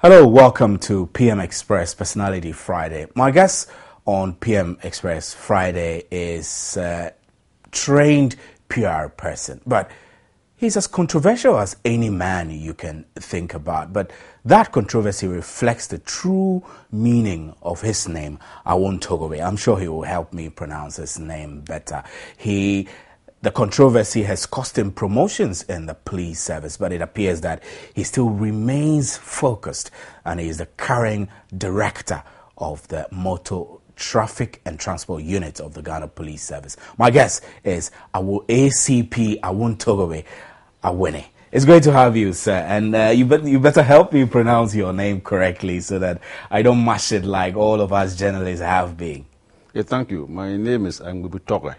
Hello, welcome to PM Express Personality Friday. My guest on PM Express Friday is a trained PR person, but he's as controversial as any man you can think about. But that controversy reflects the true meaning of his name, Awubutoge. I'm sure he will help me pronounce his name better. The controversy has cost him promotions in the police service, but it appears that he still remains focused, and he is the current director of the Motor Traffic and Transport Unit of the Ghana Police Service. My guest is ACP Angwubutoge Awuni. It's great to have you, sir, and you better help me pronounce your name correctly so that I don't mash it like all of us journalists have been. Yeah, thank you. My name is Angwubutoge.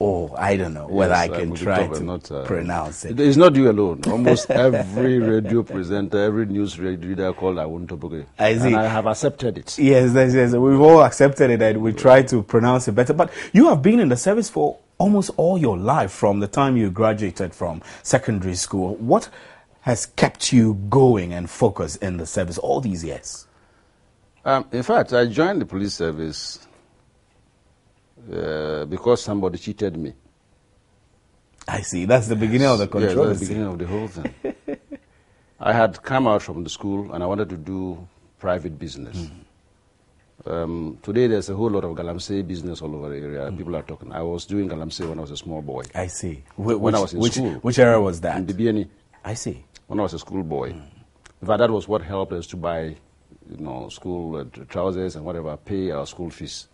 Oh, I don't know whether I can try to pronounce it. It's not you alone. Almost every radio presenter, every news reader called Awubutoge. I see. And I have accepted it. Yes, we've all accepted it and we try to pronounce it better. But you have been in the service for almost all your life, from the time you graduated from secondary school. What has kept you going and focused in the service all these years? In fact, I joined the police service because somebody cheated me. I see. That's the beginning of the controversy. Yeah, that's the beginning of the whole thing. I had come out from the school and I wanted to do private business. Today there's a whole lot of galamsey business all over the area. People are talking. I was doing galamsey when I was a small boy. I see. When I was in school. Which era was that? In the BNE. I see. When I was a school boy. In fact, that was what helped us to buy, school trousers and whatever, pay our school fees.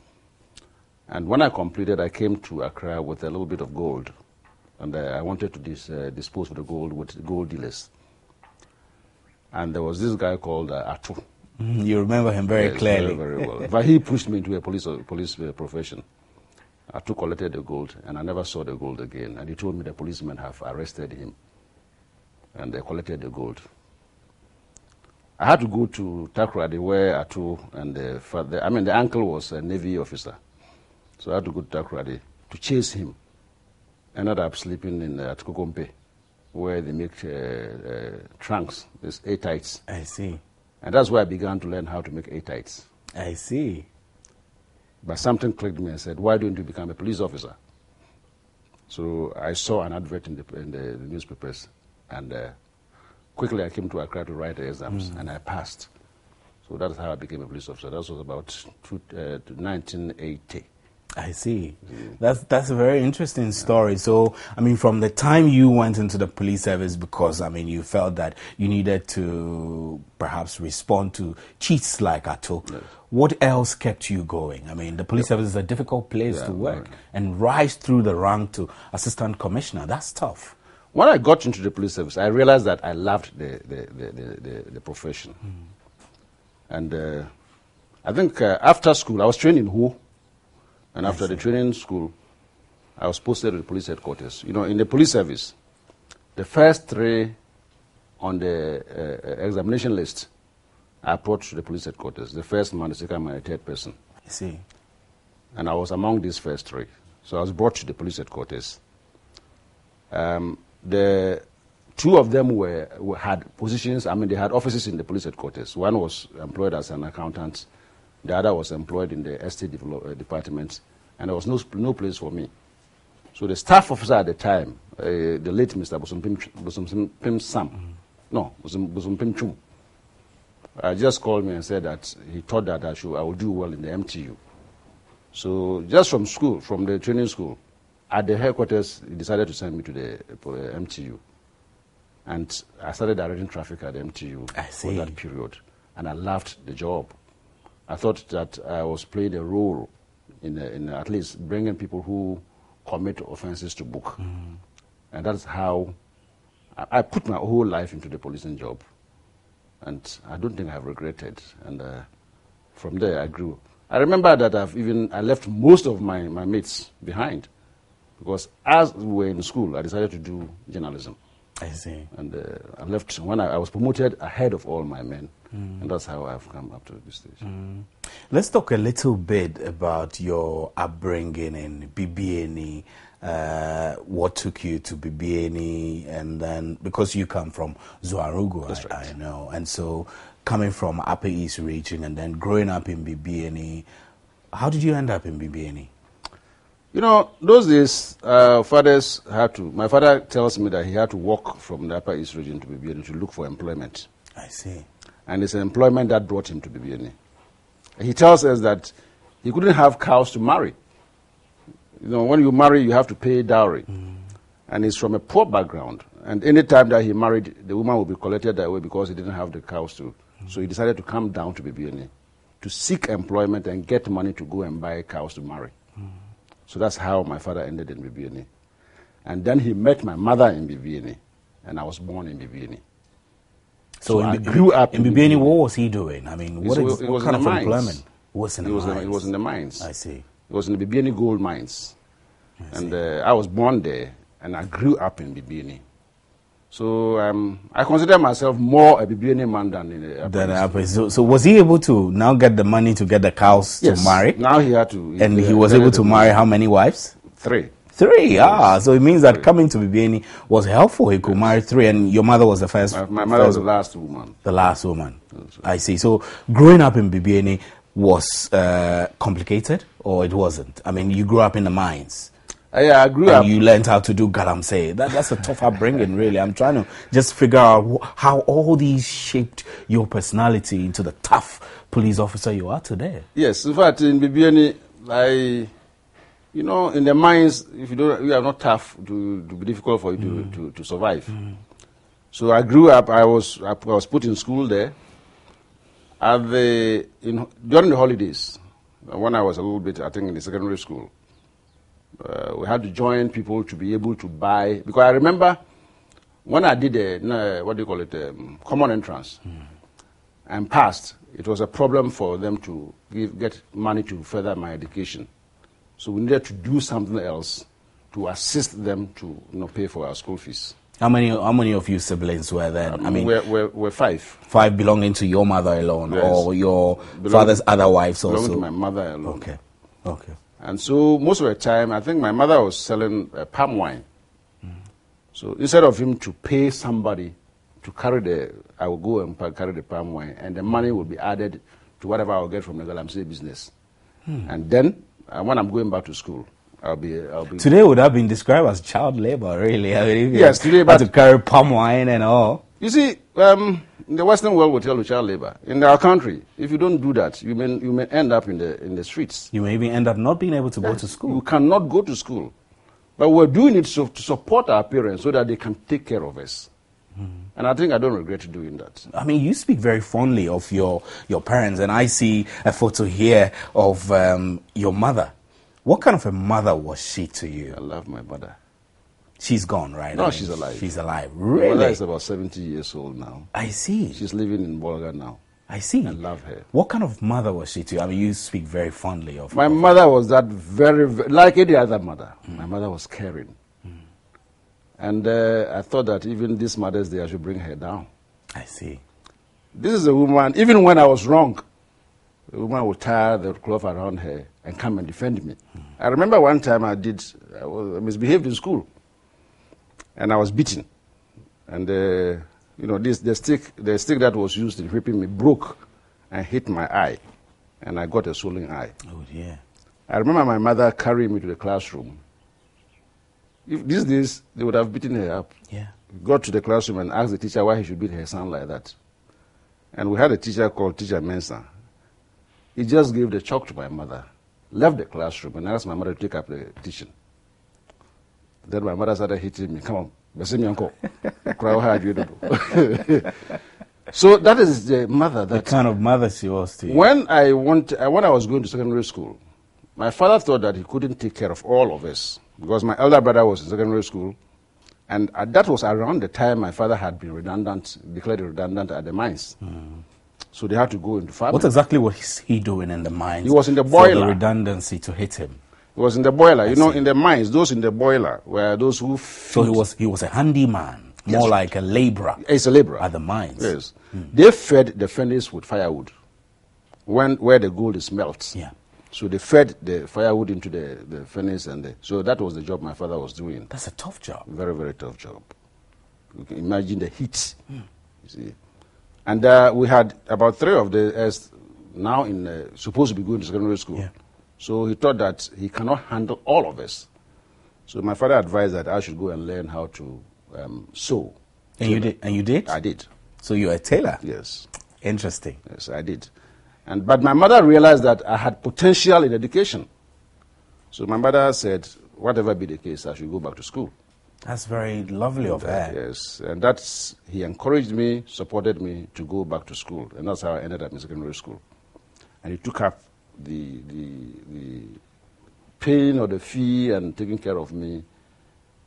And when I completed, I came to Accra with a little bit of gold. And I wanted to dispose of the gold with gold dealers. And there was this guy called Atu. You remember him very clearly. Very, very well. But he pushed me into a police profession. Atu collected the gold, and I never saw the gold again. And he told me the policemen have arrested him. And they collected the gold. I had to go to Takoradi where Atu and the uncle was a Navy officer. So I had to go to Takoradi to chase him. I ended up sleeping at Kokompe, where they make trunks, these A-tights. I see. And that's where I began to learn how to make A-tights. I see. But something clicked me and said, why don't you become a police officer? So I saw an advert in the newspapers, and quickly I came to Accra to write the exams, and I passed. So that's how I became a police officer. That was about 1980. I see. That's a very interesting story. So, from the time you went into the police service because, you felt that you needed to perhaps respond to cheats like Ato, yes. What else kept you going? The police service is a difficult place to work and rise through the rank to assistant commissioner. That's tough. When I got into the police service, I realized that I loved the profession. And I think after school, I was trained in Ho. And after the training school, I was posted to the police headquarters. In the police service, the first three on the examination list are brought to the police headquarters. The first man, the second man, the third person. I see. And I was among these first three. So I was brought to the police headquarters. The two of them had positions, they had offices in the police headquarters. One was employed as an accountant. The other was employed in the estate department, and there was no place for me. So the staff officer at the time, the late Mr. Bosumpim Sam, Bosumpim Chum, just called me and said that he thought that I would do well in the MTU. So just from school, from the training school, at the headquarters, he decided to send me to the MTU. And I started directing traffic at the MTU for that period, and I loved the job. I thought that I was playing a role in at least bringing people who commit offenses to book. And that's how I put my whole life into the policing job. And I don't think I've regretted. And from there, I grew. I remember that I left most of my mates behind. Because as we were in school, I decided to do journalism. I see. And I left when I was promoted ahead of all my men. And that's how I've come up to this stage. Let's talk a little bit about your upbringing in BBNE. What took you to BBNE, and then because you come from Zuarugu, That's right. I know, and so coming from Upper East region and then growing up in BBNE, how did you end up in BBNE? You know, those days, fathers had to. My father tells me that he had to walk from the Upper East region to BBNE to look for employment. I see. And it's employment that brought him to BBNE. He tells us that he couldn't have cows to marry. You know, when you marry, you have to pay dowry. And he's from a poor background. And any time that he married, the woman would be collected that way because he didn't have the cows to. So he decided to come down to BBNE to seek employment and get money to go and buy cows to marry. So that's how my father ended in BBNE. And then he met my mother in BBNE, and I was born in BBNE. So I grew up in BBNE. What was he doing? I mean, what kind of employment? It was in the mines. I see. It was in the BBNE gold mines. And I was born there, and I grew up in BBNE. So I consider myself more a BBNE man than in the So was he able to now get the money to get the cows to marry? Now he had to. And he was able to marry how many wives? 3. 3, so it means that coming to BBNE was helpful. He could marry 3, and your mother was the first. My mother was the last woman. The last woman. I see. So growing up in BBNE was complicated, or it wasn't? I mean, you grew up in the mines. Yeah, I grew up. And you learned how to do galamsey. That's a tough upbringing, really. I'm trying to just figure out how all these shaped your personality into the tough police officer you are today. Yes, in fact, in BBNE, you know, in the mines, if you are not tough, it will be difficult for you to survive. So I grew up. I was put in school there. During the holidays, when I was a little bit, I think, in the secondary school, we had to join people to be able to buy. Because I remember when I did common entrance and passed, it was a problem for them to get money to further my education. So we needed to do something else to assist them to pay for our school fees. How many of you siblings were there? I mean, we're 5. 5 belonging to your mother alone, yes. or your father's other wives also? Belonging to my mother alone. Okay. And so most of the time, I think my mother was selling palm wine. So instead of him to pay somebody to carry I will go and carry the palm wine, and the money will be added to whatever I will get from the galamsey business. And then, when I'm going back to school, I'll be. Today would have been described as child labor, really. I mean, yes, today, but to carry palm wine and all. You see, in the Western world, we tell you child labor. In our country, if you don't do that, you may end up in the streets. You may even end up not being able to go to school. You cannot go to school, but we're doing it to support our parents so that they can take care of us. And I think I don't regret doing that. I mean, you speak very fondly of your parents, and I see a photo here of your mother. What kind of a mother was she to you? I love my mother. She's gone, right? No, she's alive. She's alive. Really? My mother is about 70 years old now. I see. She's living in Bolga now. I see. I love her. What kind of mother was she to you? I mean, you speak very fondly of her. My mother was that very, like any other mother. My mother was caring. And I thought that even this Mother's Day, I should bring her down. I see. This is a woman, even when I was wrong, the woman would tie the cloth around her and come and defend me. I remember one time I misbehaved in school, and I was beaten. And, the stick that was used in whipping me broke and hit my eye, and I got a swollen eye. Oh, dear. I remember my mother carrying me to the classroom. If these days, they would have beaten her up. Yeah. Got to the classroom and asked the teacher why he should beat her son like that. And we had a teacher called Teacher Mensah. He just gave the chalk to my mother, left the classroom, and asked my mother to take up the teaching. Then my mother started hitting me. Come on, uncle. So that is the mother. The kind of mother she was to you. When I was going to secondary school, my father thought that he couldn't take care of all of us because my elder brother was in secondary school, and that was around the time my father had been declared redundant at the mines. So they had to go into farming. What exactly was he doing in the mines? He was in the boiler. For the redundancy to hit him. He was in the boiler. In the mines, those in the boiler were those who. So he was a handyman. More like a laborer. It's a laborer. At the mines. Yes. They fed the furnace with firewood where the gold is melted. Yeah. So they fed the firewood into the furnace, so that was the job my father was doing. That's a tough job. Very, very tough job. You can imagine the heat. You see. And we had about 3 of the now supposed to be going to secondary school. Yeah. So he thought that he cannot handle all of us. So my father advised that I should go and learn how to sew. And you did? And you did? I did. So you're a tailor? Yes. Interesting. Yes, I did. But my mother realized that I had potential in education. So my mother said, whatever be the case, I should go back to school. That's very lovely of her. Yes, and he encouraged me, supported me to go back to school. And that's how I ended up in secondary school. And he took up the paying of the fee and taking care of me,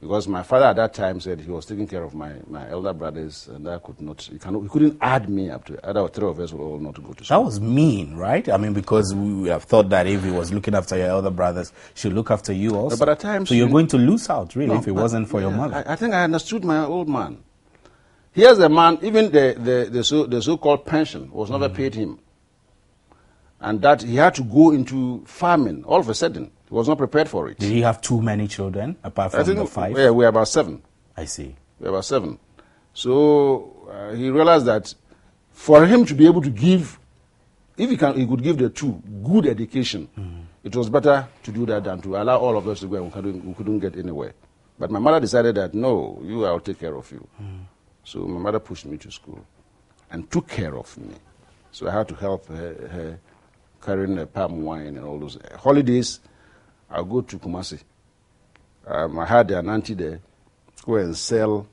because my father at that time said he was taking care of my elder brothers, and I could not, he couldn't add me up to it. Other 3 of us would all not go to school. That was mean, right? I mean, because we have thought that if he was looking after your elder brothers, he should look after you also. But at times, so you're going to lose out, really, if it wasn't for your mother. I think I understood my old man. Here's a man, even the so-called pension was never paid him. And that he had to go into farming all of a sudden. He was not prepared for it. Did he have too many children, apart from the 5? Yeah, we're about 7. I see. We're about 7. So he realized that for him to be able to give, if he could give the 2 good education, it was better to do that than to allow all of us to go and we couldn't get anywhere. But my mother decided that, no, I'll take care of you. So my mother pushed me to school and took care of me. So I had to help her carrying a palm wine and all those. Holidays, I'll go to Kumasi. I had an auntie there go and sell,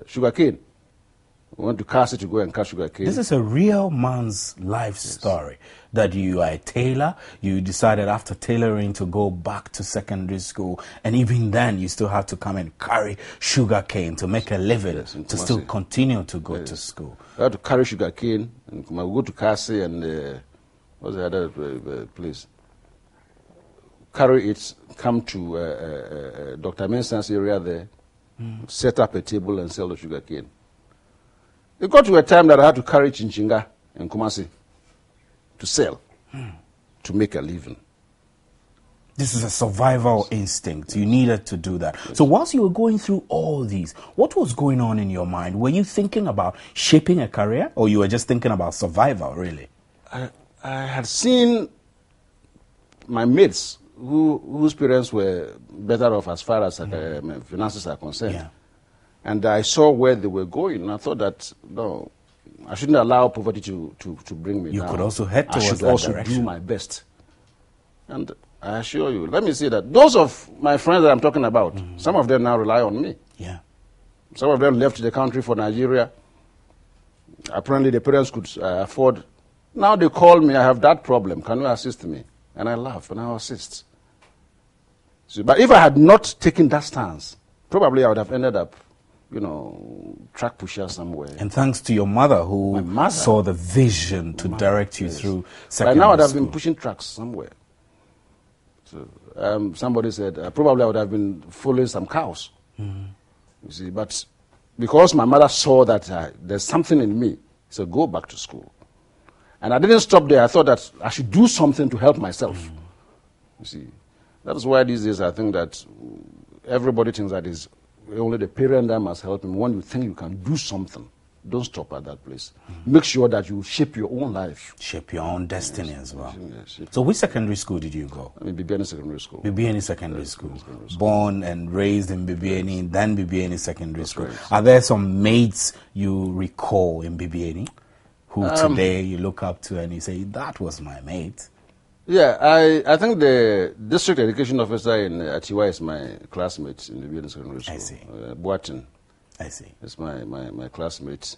sugar cane. We went to Kasi to go and cut sugar cane. This is a real man's life story. That you are a tailor, you decided after tailoring to go back to secondary school, and even then you still have to come and carry sugar cane to make a living, to still continue to go to school. I had to carry sugar cane, and I would go to Kasi and what's the other place? Carry it, come to Dr. Mensah's area there, set up a table and sell the sugar cane. It got to a time that I had to carry chinchinga in Kumasi to sell, to make a living. This is a survival instinct. You needed to do that. Yes. So whilst you were going through all these, what was going on in your mind? Were you thinking about shaping a career, or you were just thinking about survival, really? I had seen my mates whose parents were better off as far as finances are concerned. Yeah. And I saw where they were going, and I thought that, no, I shouldn't allow poverty to bring me down. You could also head towards that direction. I should also do my best. And I assure you, let me say that those of my friends that I'm talking about, some of them now rely on me. Yeah. Some of them left the country for Nigeria. Apparently the parents could afford. Now they call me, I have that problem, can you assist me? And I laugh and I assist. So, but if I had not taken that stance, probably I would have ended up, track pusher somewhere. And thanks to your mother, who saw the vision to direct you through secondary school. By now I would have been pushing tracks somewhere. So, somebody said, probably I would have been following some cows. You see, but because my mother saw that there's something in me, so go back to school. And I didn't stop there. I thought that I should do something to help myself. You see, that's why these days I think that everybody thinks that is only the parent that must help him. When you think you can do something, don't stop at that place. Make sure that you shape your own life. Shape your own destiny as well. Yes. So which secondary school did you go? Bibiani Secondary School. Bibiani Secondary School. Born and raised in Bibiani, then Bibiani Secondary School. Right. Are there some mates you recall in Bibiani who today you look up to and you say, that was my mate? Yeah, I think the district education officer in Atiwa is my classmate in the Bibiani Secondary School. I see. Boatin. I see. It's my classmate.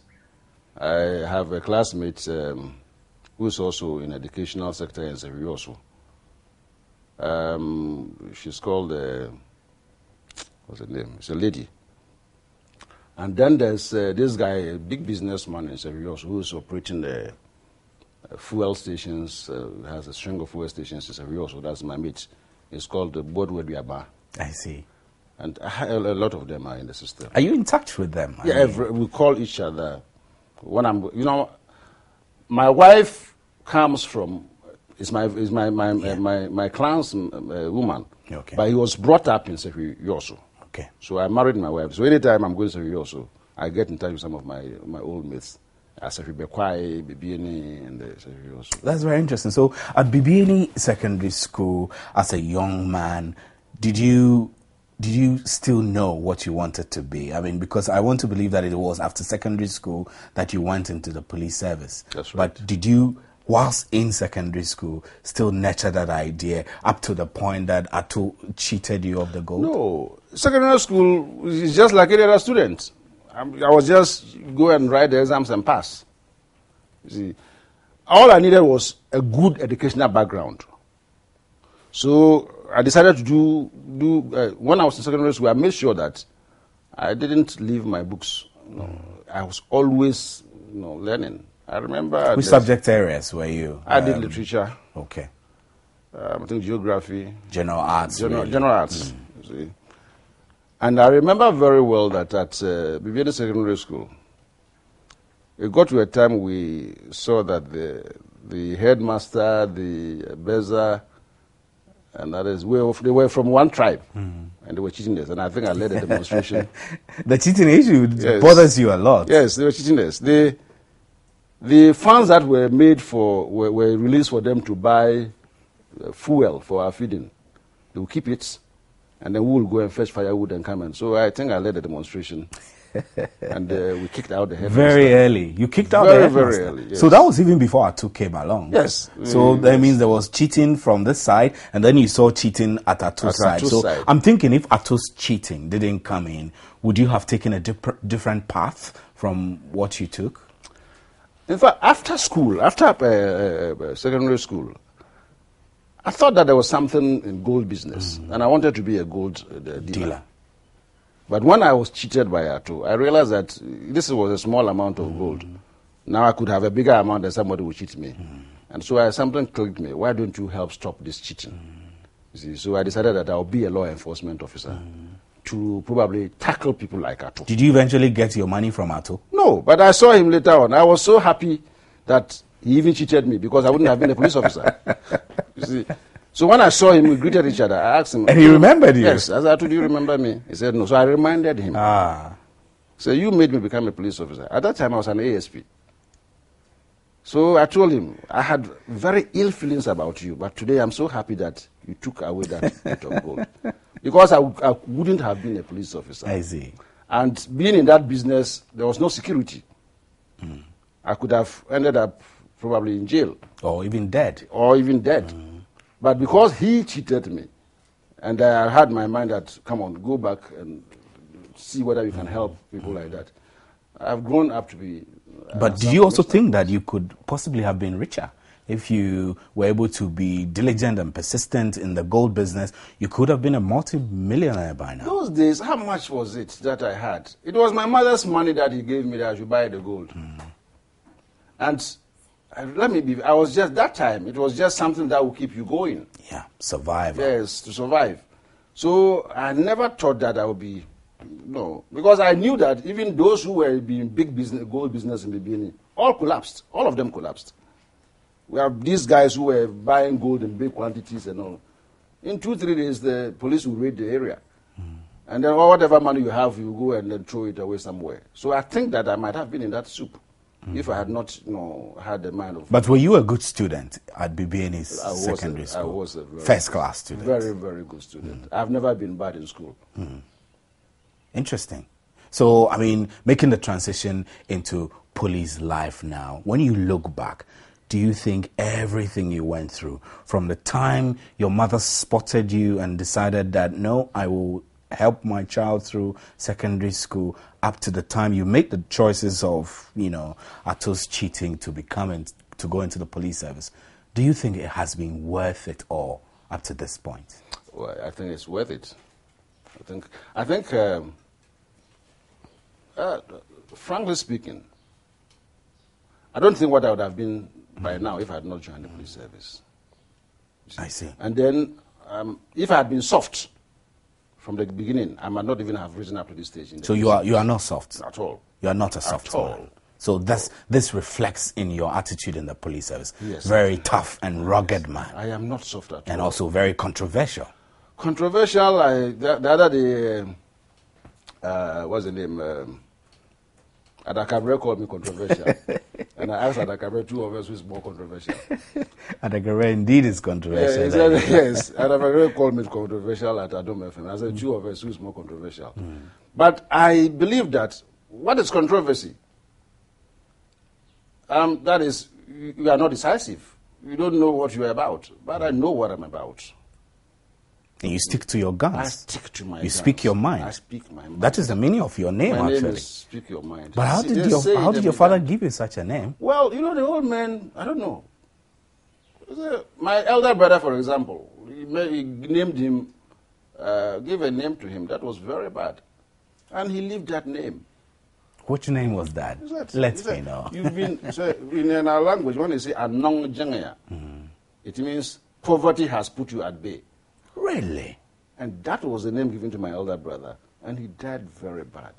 I have a classmate who is also in educational sector in Serioso. She's called, what's her name? It's a lady. And then there's this guy, a big businessman in Serioso, who is operating the fuel stations, has a string of fuel stations in Serioso. That's my mate. It's called the Bodweduaba. I see. And a lot of them are in the system. Are you in touch with them? Yeah, we call each other. When my wife comes from, is my clan's woman. Okay. But he was brought up in Sefi Yoso. Okay. So I married my wife. So anytime I'm going to Sefi Yoso, I get in touch with some of my old mates. Sefi Bekwai, Bibiani, and Sefi Yoso. That's very interesting. So at Bibiani Secondary School, as a young man, did you still know what you wanted to be? I mean, because I want to believe that it was after secondary school that you went into the police service. That's right. But did you, whilst in secondary school, still nurture that idea up to the point that Ato cheated you of the gold? No. Secondary school is just like any other student. I was just go and write the exams and pass. You see, all I needed was a good educational background. So I decided to do when I was in secondary school, I made sure that I didn't leave my books. I was always learning. I remember... Which subject areas were you? I did literature. Okay. I think geography. General arts. General arts. You see. And I remember very well that at Bibiani Secondary School, it got to a time we saw that the headmaster, the beza, and others, they were from one tribe, and they were cheating us. And I think I led a demonstration. The cheating issue bothers you a lot. Yes, they were cheating us. The funds that were made were released for them to buy fuel for our feeding. They will keep it, and then we will go and fetch firewood and come in. So I think I led a demonstration. And we kicked out the headmaster. Very early. You kicked out the headmaster. Very early, yes. So that was even before Atu came along. Yes. So that means there was cheating from this side, and then you saw cheating at Atu's side. So I'm thinking if Atu's cheating didn't come in, would you have taken a different path from what you took? In fact, after school, after secondary school, I thought that there was something in gold business, and I wanted to be a gold dealer. But when I was cheated by Atu, I realized that this was a small amount of gold. Now I could have a bigger amount and somebody would cheat me. And so something clicked me. Why don't you help stop this cheating? You see, so I decided that I'll be a law enforcement officer to probably tackle people like Atu. Did you eventually get your money from Atu? No, but I saw him later on. I was so happy that he even cheated me because I wouldn't have been a police officer. You see. So when I saw him, we greeted each other. I asked him. And he remembered you? Yes. I said, do you remember me? He said, no. So I reminded him. So you made me become a police officer. At that time, I was an ASP. So I told him, I had very ill feelings about you, but today I'm so happy that you took away that bit of gold. Because I wouldn't have been a police officer. I see. And being in that business, there was no security. I could have ended up probably in jail. Or even dead. But because he cheated me, and I had my mind that, come on, go back and see whether you can help people like that. I've grown up to be... But do you also think that you could possibly have been richer? If you were able to be diligent and persistent in the gold business, you could have been a multi-millionaire by now. Those days, how much was it that I had? It was my mother's money that he gave me that I should buy the gold. And... I was just, that time, it was just something that would keep you going. Yeah, survival. Yes, to survive. So I never thought that I would be, because I knew that even those who were in big business, gold business in the beginning, all collapsed. All of them collapsed. We have these guys who were buying gold in big quantities and all. In 2-3 days, the police will raid the area. And then whatever money you have, you go and then throw it away somewhere. So I think that I might have been in that soup. If I had not, had the mind of... But were you a good student at Bibiani's secondary school? I was a first-class student. Very, very good student. I've never been bad in school. Interesting. So, I mean, making the transition into police life now, when you look back, do you think everything you went through, from the time your mother spotted you and decided that, no, I will help my child through secondary school, up to the time you make the choices of, Atu's cheating to go into the police service, do you think it has been worth it all up to this point? Well, I think it's worth it. I think frankly speaking, I don't think what I would have been by now if I had not joined the police service. I see. And then if I had been soft from the beginning. I might not even have risen up to this stage. So you are not soft? At all. You are not a soft man. So this reflects in your attitude in the police service. Yes. Very tough and rugged man. I am not soft at all. And also very controversial. Controversial. The other day, what's the name? Adakabre called me controversial. And I asked Adakabre, two of us, who is more controversial. Adakabre indeed is controversial. He said, yes, Adakabre called me controversial at Adom FM. I said, two of us, who is more controversial. But I believe that what is controversy? That is, you are not decisive. You don't know what you are about. But I know what I'm about. And you stick to your guns. I stick to my guns. You speak your mind. I speak my mind. That is the meaning of your name, my actually. name is Speak Your Mind. But how did your father give you such a name? Well, you know, the old man, I don't know. My elder brother, for example, he named him, gave a name to him that was very bad. And he lived that name. Which name was that? Let me know. You've been, so in our language, when they say Anong Jengaya, it means poverty has put you at bay. Really? And that was the name given to my elder brother. And he died very bad.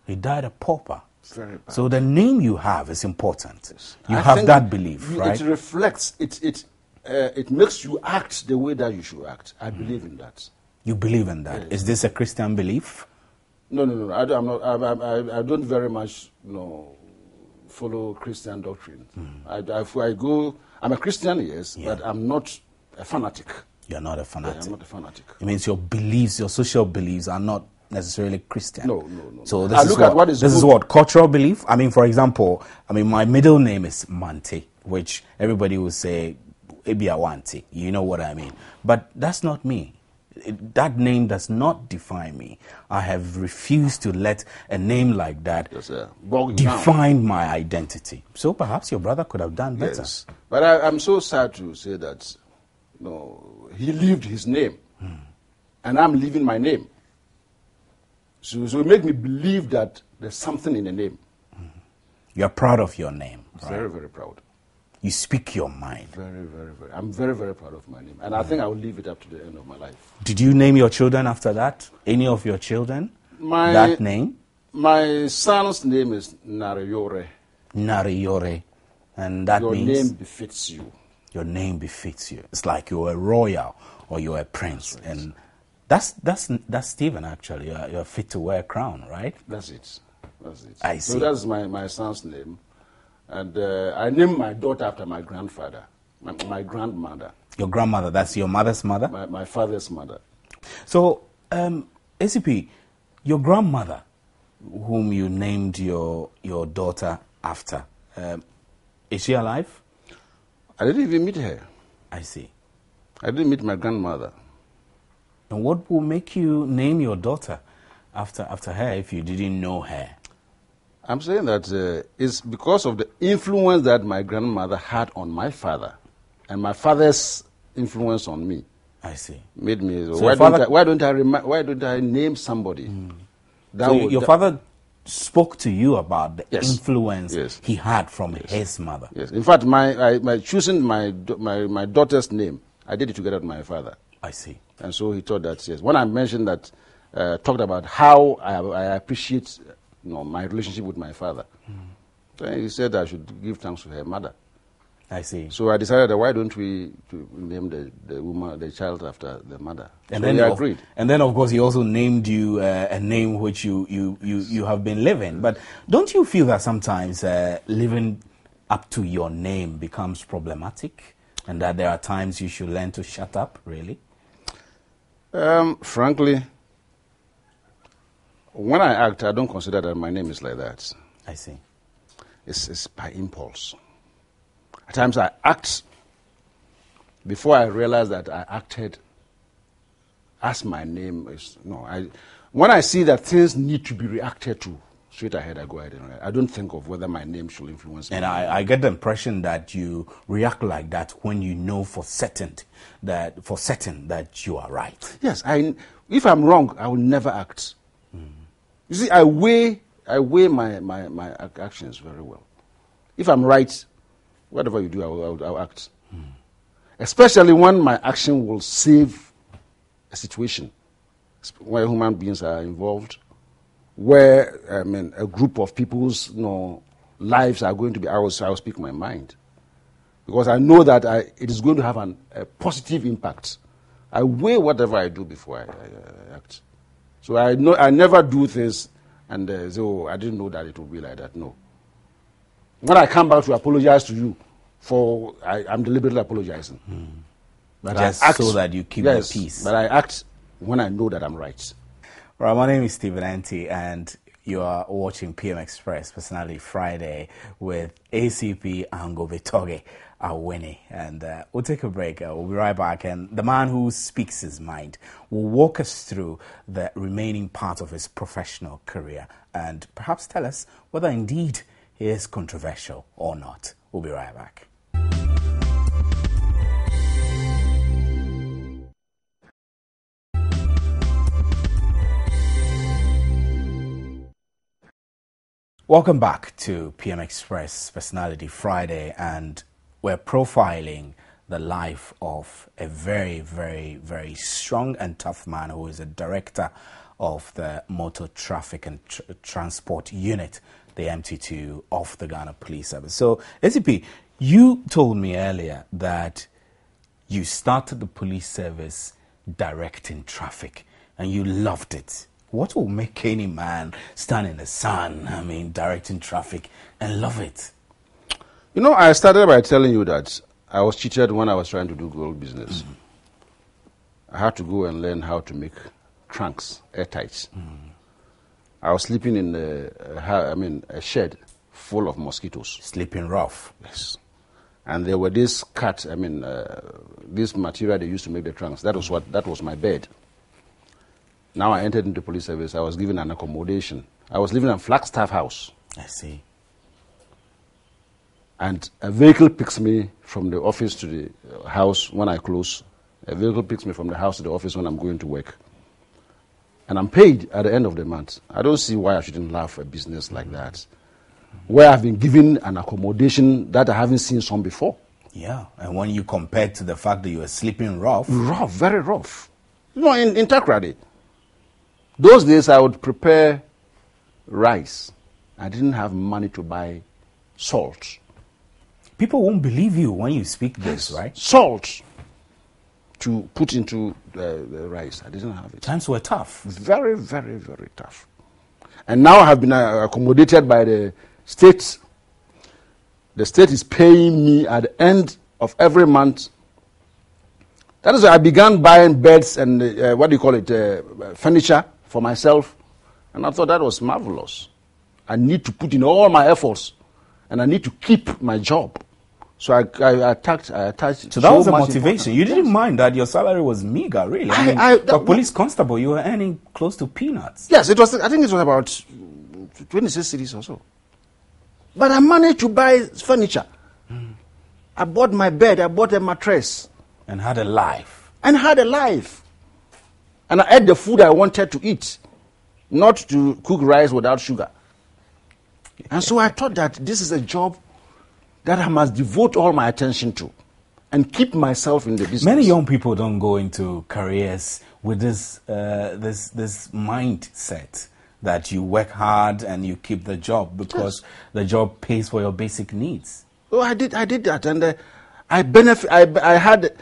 He died a pauper. Very bad. So the name you have is important. Yes. You have that belief, right? It reflects, it makes you act the way that you should act. I believe in that. You believe in that? Yes. Is this a Christian belief? No. I don't very much, follow Christian doctrine. I'm a Christian, yes, but I'm not a fanatic. You're not a fanatic. Yeah, I'm not a fanatic. It means your beliefs, your social beliefs are not necessarily Christian. No. So this is what cultural belief. I mean, for example, my middle name is Mante, which everybody will say Ebiawanti. You know what I mean? But that's not me. That name does not define me. I have refused to let a name like that define my identity. So perhaps your brother could have done better. Yes. But I'm so sad to say that, he lived his name, and I'm living my name. So it made me believe that there's something in the name. You're proud of your name. Right? Very, very proud. You speak your mind. Very, very, very. I'm very, very proud of my name. And I think I will leave it up to the end of my life. Did you name your children after that? Any of your children? That name? My son's name is Nariyore. Nariyore. And that means? Your name befits you. Your name befits you. It's like you're a royal or you're a prince. Right. And that's Stephen, actually. You're fit to wear a crown, right? That's it. I see. So that's my son's name. And I named my daughter after my grandfather, my grandmother. Your grandmother, that's your mother's mother? My father's mother. So, ACP, your grandmother, whom you named your daughter after, is she alive? I didn't even meet her. I see. I didn't meet my grandmother. And what will make you name your daughter after her if you didn't know her? I'm saying that it's because of the influence that my grandmother had on my father, and my father's influence on me. I see. Made me. So why don't I name somebody? Your father spoke to you about the influence he had from his mother. Yes. In fact, my choosing my daughter's name, I did it together with my father. I see. And so he thought that, yes. When I mentioned that, talked about how I appreciate my relationship with my father, so he said I should give thanks to her mother. I see. So I decided that why don't we name the child after the mother? And so then he agreed. And then, of course, he also named you a name which you have been living. But don't you feel that sometimes living up to your name becomes problematic, and that there are times you should learn to shut up, really? Frankly, when I act, I don't consider that my name is like that. I see. It's by impulse. At times I act before I realize that I acted as my name is. When I see that things need to be reacted to, straight ahead I go ahead and react. I don't think of whether my name should influence me. And I get the impression that you react like that when you know for certain that you are right. Yes, if I'm wrong, I will never act. You see, I weigh my actions very well. If I'm right, whatever you do, I'll act. Especially when my action will save a situation, where human beings are involved, where a group of people's lives are going to be, I will speak my mind. Because I know that it is going to have a positive impact. I weigh whatever I do before I act. So I never do things and say, oh, I didn't know that it would be like that. No. When I come back to apologize to you, I'm deliberately apologizing. But just I act, so that you keep the peace. But I act when I know that I'm right. Right, my name is Stephen Anti, and you are watching PM Express Personality Friday with ACP Angwubutoge Awuni. And we'll take a break. We'll be right back. And the man who speaks his mind will walk us through the remaining part of his professional career and perhaps tell us whether indeed he is controversial or not. We'll be right back. Welcome back to PM Express Personality Friday, and we're profiling the life of a very, very, very strong and tough man who is a director of the Motor Traffic and Transport Unit, the MT2 of the Ghana Police Service. So, ACP, you told me earlier that you started the police service directing traffic and you loved it. What will make any man stand in the sun, directing traffic and love it? I started by telling you that I was cheated when I was trying to do gold business. I had to go and learn how to make trunks, airtight. I was sleeping in a shed full of mosquitoes. Sleeping rough? Yes. And there were this cut, this material they used to make the trunks. That was my bed. Now I entered into police service. I was given an accommodation. I was living in a Flagstaff house. I see. And a vehicle picks me from the office to the house when I close. A vehicle picks me from the house to the office when I'm going to work. And I'm paid at the end of the month. I don't see why I shouldn't love a business like that, where I've been given an accommodation that I haven't seen some before. Yeah, and when you compare to the fact that you were sleeping rough. Rough, very rough. In Takrady. Those days I would prepare rice. I didn't have money to buy salt. People won't believe you when you speak this, right? Salt to put into the rice. I didn't have it. Times were tough. Very, very, very tough. And now I have been accommodated by the state. The state is paying me at the end of every month. That is why I began buying beds and furniture for myself, and I thought that was marvelous. I need to put in all my efforts, and I need to keep my job. So I attached. So that was the motivation. You didn't mind that your salary was meager, really. For police constable, you were earning close to peanuts. Yes, it was. I think it was about 26 cities or so. But I managed to buy furniture. I bought my bed. I bought a mattress, and had a life. And I ate the food I wanted to eat, not to cook rice without sugar. And so I thought that this is a job that I must devote all my attention to and keep myself in the business. Many young people don't go into careers with this mindset that you work hard and you keep the job because the job pays for your basic needs. Oh, I did that, and I had,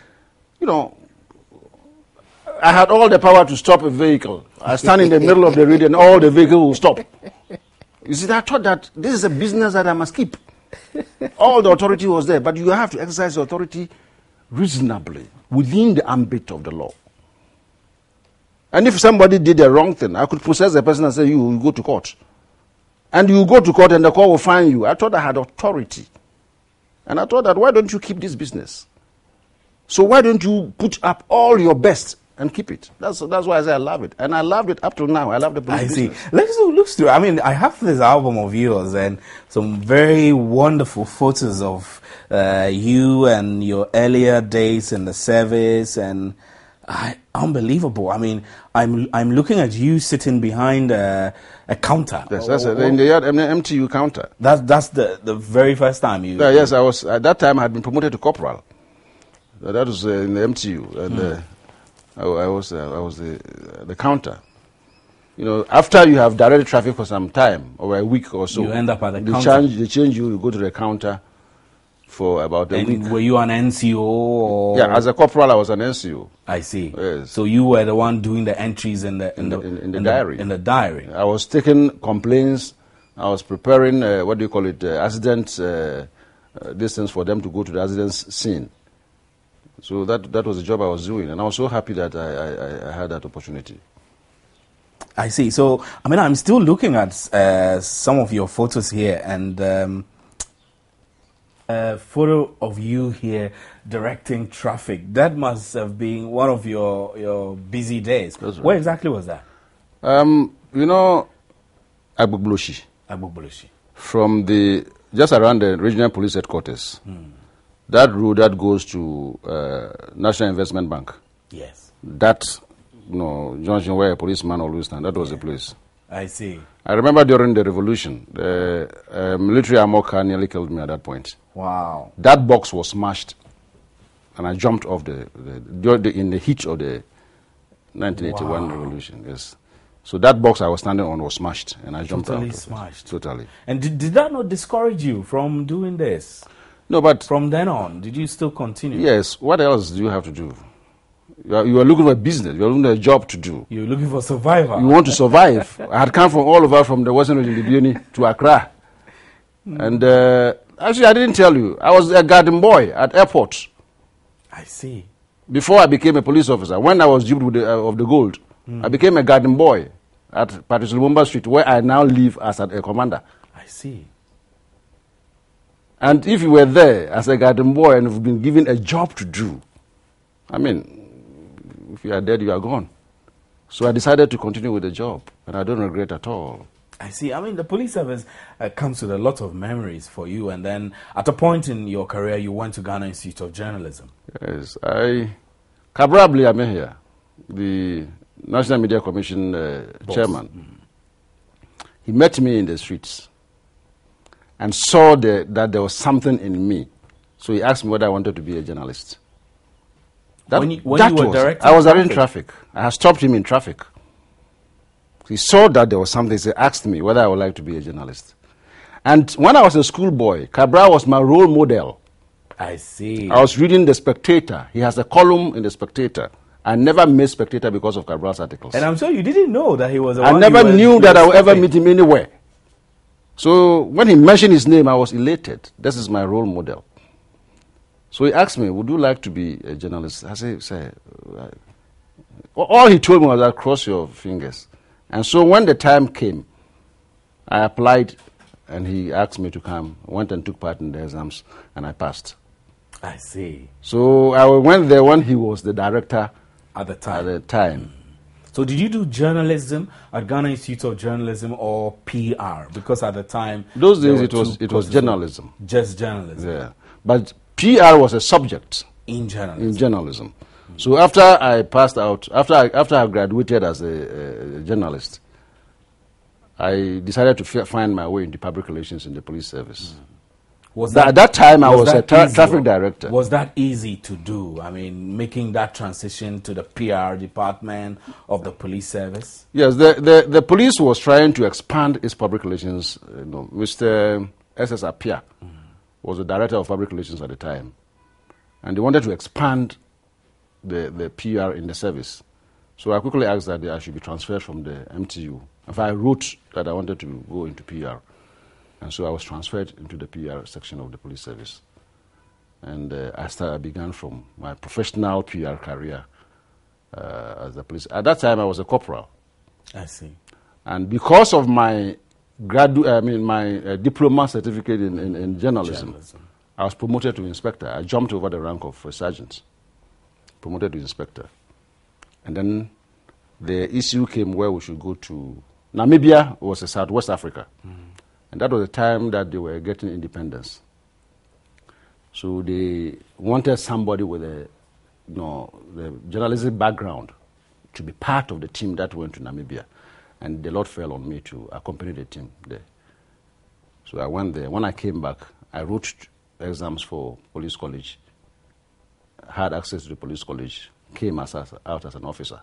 I had all the power to stop a vehicle. I stand in the middle of the road and all the vehicle will stop. You see, I thought that this is a business that I must keep. All the authority was there, but you have to exercise the authority reasonably within the ambit of the law. And if somebody did the wrong thing, I could process the person and say, you will go to court. And you go to court and the court will fine you. I thought I had authority. And I thought that, why don't you keep this business? So why don't you put up all your best and keep it? That's why I say I love it. And I loved it up till now. I love the police business. See. Let's look through. I have this album of yours and some very wonderful photos of you and your earlier days in the service, and unbelievable. I'm looking at you sitting behind a counter. Yes, that's in the MTU counter. That's the very first time you. Yes, I was at that time. I had been promoted to corporal. That was in the MTU, and I was the counter. You know, after you have directed traffic for some time, or a week or so, you end up at the counter. They change you go to the counter for about a week. Were you an NCO? Or? Yeah, as a corporal, I was an NCO. I see. Yes. So you were the one doing the entries in the diary. In the diary. I was taking complaints. I was preparing, accident distance for them to go to the accident scene. So that was the job I was doing, and I was so happy that I had that opportunity. I see. So, I mean, I'm still looking at some of your photos here, and a photo of you here directing traffic. That must have been one of your busy days. Right. Where exactly was that? You know, Awuni. From just around the regional police headquarters. That road that goes to National Investment Bank. Yes. That, junction where a policeman always stands, that was the place. I see. I remember during the revolution, the military armor car nearly killed me at that point. Wow. That box was smashed, and I jumped off in the heat of the 1981 revolution. Yes. So that box I was standing on was smashed, and I jumped out. Totally smashed. Totally. And did that not discourage you from doing this? No, but from then on, did you still continue? Yes. What else do you have to do? You are looking for a business. You are looking for a job to do. You're looking for survival. You want to survive. I had come from all over, from the Western region, Libiani, to Accra. And actually, I didn't tell you. I was a garden boy at airports. I see. Before I became a police officer, when I was duped with of the gold, I became a garden boy at Patrice Lumumba Street, where I now live as a commander. I see. And if you were there as a garden boy and you've been given a job to do, I mean, if you are dead, you are gone. So I decided to continue with the job, and I don't regret at all. I see. I mean, the police service comes with a lot of memories for you, and then at a point in your career, you went to Ghana Institute of Journalism. Yes, Cabral Bliame here, the National Media Commission chairman. He met me in the streets and saw that there was something in me. So he asked me whether I wanted to be a journalist. When you were directing I was directing traffic. I had stopped him in traffic. He saw that there was something. He asked me whether I would like to be a journalist. And when I was a schoolboy, Cabral was my role model. I see. I was reading The Spectator. He has a column in The Spectator. I never missed Spectator because of Cabral's articles. And I'm sure you didn't know that he was I never knew that I would ever meet him anywhere. So when he mentioned his name, I was elated. This is my role model. So he asked me, would you like to be a journalist? I said, all he told me was, cross your fingers. And so when the time came, I applied, and he asked me to come. I went and took part in the exams, and I passed. I see. So I went there when he was the director at the time. So did you do journalism at Ghana Institute of Journalism or PR? Because at the time, those days it was journalism. Just journalism. Yeah, but PR was a subject in journalism. So after I passed out, after I graduated as a journalist, I decided to find my way into public relations in the police service. At that time, I was a traffic director. Was that easy to do? I mean, making that transition to the PR department of the police service? Yes, the police was trying to expand its public relations. Mr. S.S. Apia was the director of public relations at the time. And they wanted to expand the PR in the service. So I quickly asked that I should be transferred from the MTU. If I wrote that I wanted to go into PR. And so I was transferred into the PR section of the police service. And I began from my professional PR career as a police. At that time, I was a corporal. I see. And because of my diploma certificate in journalism, I was promoted to inspector. I jumped over the rank of a sergeant, promoted to inspector. And then the issue came where we should go to Namibia. Was a Southwest Africa. And that was the time that they were getting independence. So they wanted somebody with the journalistic background to be part of the team that went to Namibia. And the Lord fell on me to accompany the team there. So I went there. When I came back, I wrote exams for police college, had access to the police college, came out as an officer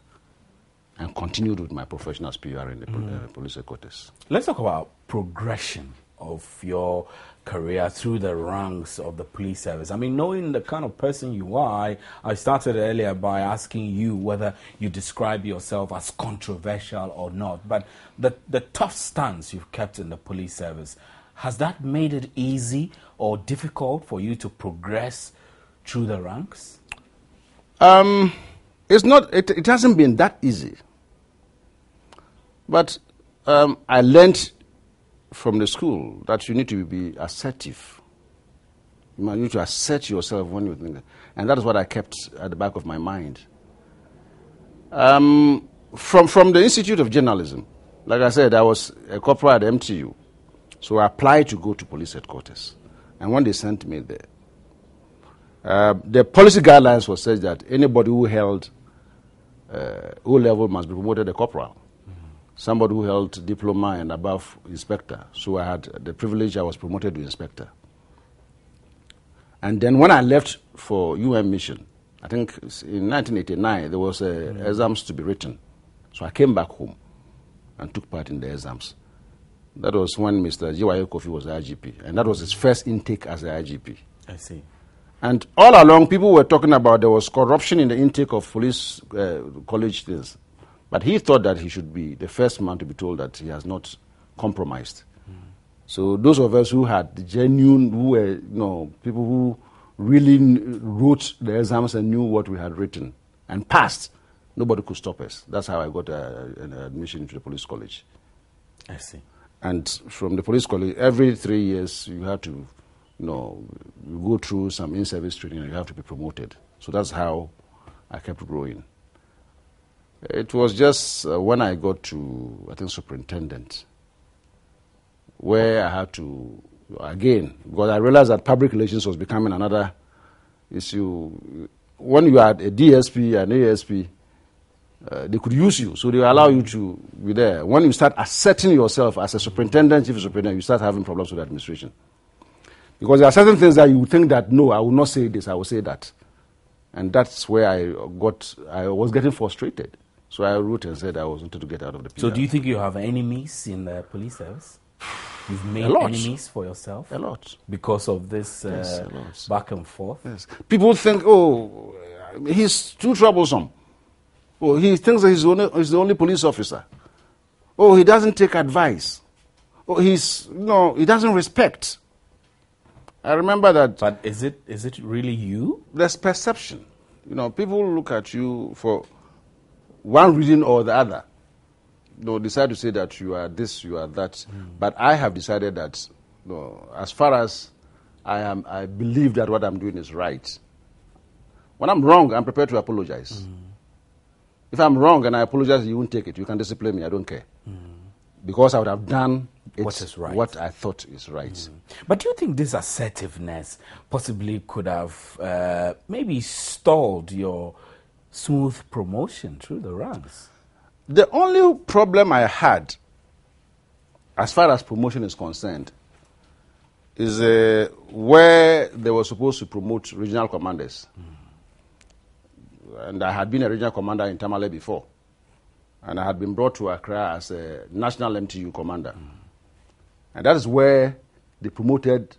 and continued with my profession as PR in the police headquarters. Let's talk about progression of your career through the ranks of the police service. I mean, knowing the kind of person you are, I started earlier by asking you whether you describe yourself as controversial or not. But the tough stance you've kept in the police service, has that made it easy or difficult for you to progress through the ranks? It's not. It hasn't been that easy. But I learned from the school that you need to be assertive. You need to assert yourself when you think that. And that is what I kept at the back of my mind. From the Institute of Journalism, like I said, I was a corporal at MTU. So I applied to go to police headquarters. And when they sent me there, the policy guidelines were such that anybody who held O level must be promoted a corporal. Somebody who held diploma and above, inspector. So I had the privilege, I was promoted to inspector. And then when I left for UN mission, I think in 1989, there was exams to be written. So I came back home and took part in the exams. That was when Mr. G.Y.A. Kofi was the IGP. And that was his first intake as the IGP. I see. And all along, people were talking about there was corruption in the intake of police college things. But he thought that he should be the first man to be told that he has not compromised. So those of us who had the genuine, who were, people who really wrote the exams and knew what we had written and passed, nobody could stop us. That's how I got an admission to the police college. I see. And from the police college, every 3 years you have to, you go through some in-service training and you have to be promoted. So that's how I kept growing. It was just when I got to, I think, superintendent, where I had to, again, because I realized that public relations was becoming another issue. When you had a DSP and ASP, they could use you, so they allow you to be there. When you start asserting yourself as a superintendent, chief superintendent, you start having problems with the administration. Because there are certain things that you think that, no, I will not say this, I will say that. And that's where I was getting frustrated. So I wrote and said I wanted to get out of the PR. So do you think you have enemies in the police service? You've made enemies for yourself? A lot. Because of this back and forth? Yes. People think, oh, he's too troublesome. Oh, he thinks that he's the only police officer. Oh, he doesn't take advice. Oh, he doesn't respect. I remember that. But is it really you? There's perception. People look at you for one reason or the other. Decide to say that you are this, you are that. But I have decided that, as far as I believe that what I'm doing is right. When I'm wrong, I'm prepared to apologize. If I'm wrong and I apologize, you won't take it. You can discipline me. I don't care. Because I would have done what I thought is right. But do you think this assertiveness possibly could have maybe stalled your smooth promotion through the ranks? The only problem I had, as far as promotion is concerned, is where they were supposed to promote regional commanders. And I had been a regional commander in Tamale before. And I had been brought to Accra as a national MTU commander. And that is where they promoted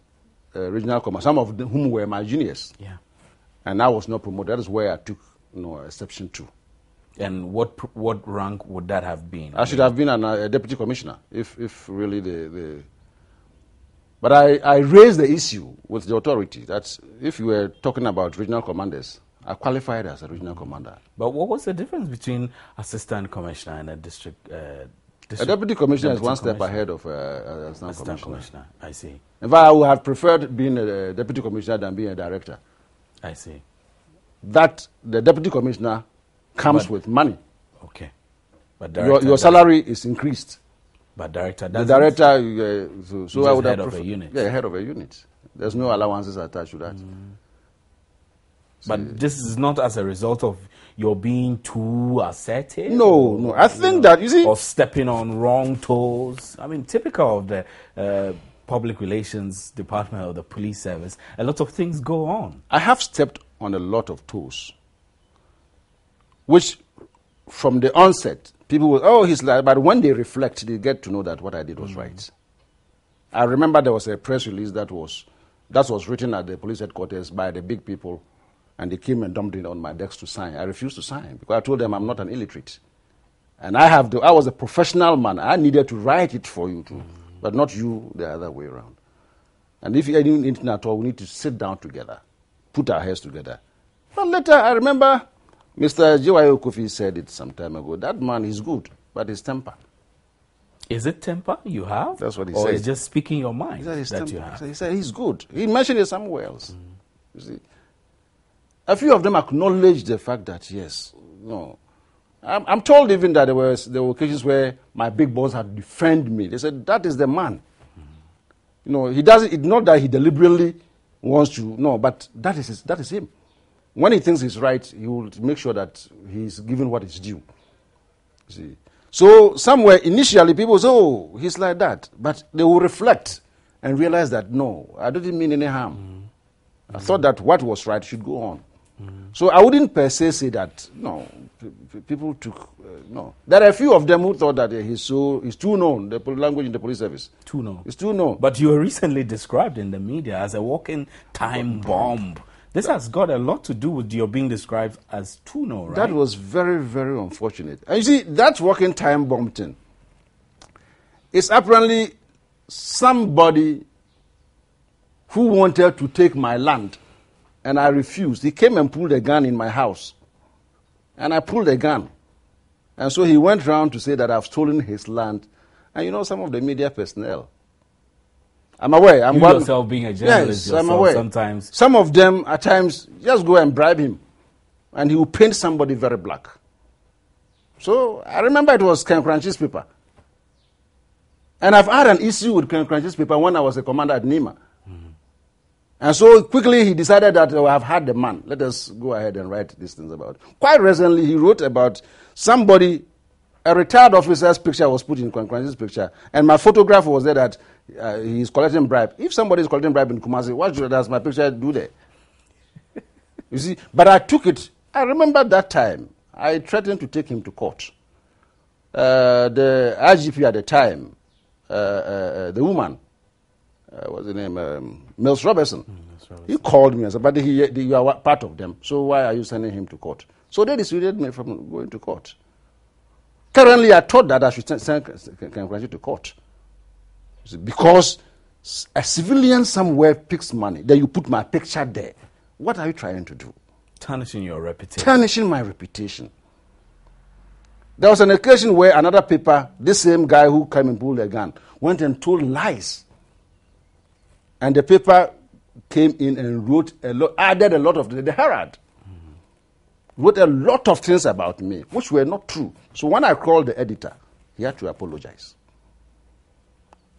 regional commanders, some of whom were my juniors. Yeah. And I was not promoted. That is where I took exception to. And what rank would that have been? I should have been a deputy commissioner, if really the. But I raised the issue with the authority that if you were talking about regional commanders, I qualified as a regional commander. But what was the difference between assistant commissioner and a district? A deputy commissioner is one step ahead of assistant commissioner. I see. In fact, I would have preferred being a deputy commissioner than being a director. I see. That the deputy commissioner comes with money. Okay. But your salary is increased. But director doesn't. The director, so I would have head of a unit. Yeah, head of a unit. There's no allowances attached to that. But this is not as a result of your being too assertive? No. I think that, you see... Or stepping on wrong toes. I mean, typical of the public relations department of the police service, a lot of things go on. I have stepped on a lot of toes. which from the onset, people will, oh, he's like, but when they reflect, they get to know that what I did was right. I remember there was a press release that was written at the police headquarters by the big people, and they came and dumped it on my desk to sign. I refused to sign because I told them I'm not an illiterate. And I was a professional man. I needed to write it for you too, but not you the other way around. And if you need anything at all, we need to sit down together, put our heads together. But later, I remember Mr. J.Y. Kofi said it some time ago. That man is good, but his temper. Is it temper you have? That's what he or said. Or is just speaking your mind he said his that temper. you have? He said he's good. He mentioned it somewhere else. You see, a few of them acknowledged the fact that, yes, no. I'm told even that there were occasions where my big boss had defended me. They said, that is the man. You know, he doesn't, it's not that he deliberately wants to, no, but that is him. When he thinks he's right, he will make sure that he's given what is due. You see. So somewhere initially people say, oh, he's like that. But they will reflect and realize that, no, I didn't mean any harm. I thought that what was right should go on. So I wouldn't per se say that, no, people took, no. There are a few of them who thought that he's too known, the language in the police service. Too known. It's too known. But you were recently described in the media as a walking time bomb. This has got a lot to do with your being described as too known, right? That was very, very unfortunate. And you see, that walking time bomb thing, it's apparently somebody who wanted to take my land. And I refused. He came and pulled a gun in my house. And I pulled a gun. And so he went around to say that I've stolen his land. And you know, some of the media personnel, I'm aware. You yourself being a journalist, yes, I'm aware. Sometimes. Some of them, at times, just go and bribe him. And he will paint somebody very black. So I remember it was Ken Crunchy's paper. And I've had an issue with Ken Crunchy's paper when I was a commander at Nima. And so quickly he decided that, oh, I've had the man. Let us go ahead and write these things about it. Quite recently he wrote about somebody, a retired officer's picture was put in Kwankwan's picture, and my photograph was there that he's collecting bribe. If somebody is collecting bribe in Kumasi, what does my picture do there? You see, but I took it. I remember that time. I threatened to take him to court. The IGP at the time, the woman, what's the name? Mills Robertson. He called me and said, but you are part of them, so why are you sending him to court? So they dissuaded me from going to court. Currently, I thought that I should send Ken to court. Because a civilian somewhere picks money, then you put my picture there. What are you trying to do? Tarnishing your reputation. Tarnishing my reputation. There was an occasion where another paper, this same guy who came and pulled a gun, went and told lies. And the paper came in and wrote added a lot of the Herald. Wrote a lot of things about me, which were not true. So when I called the editor, he had to apologize.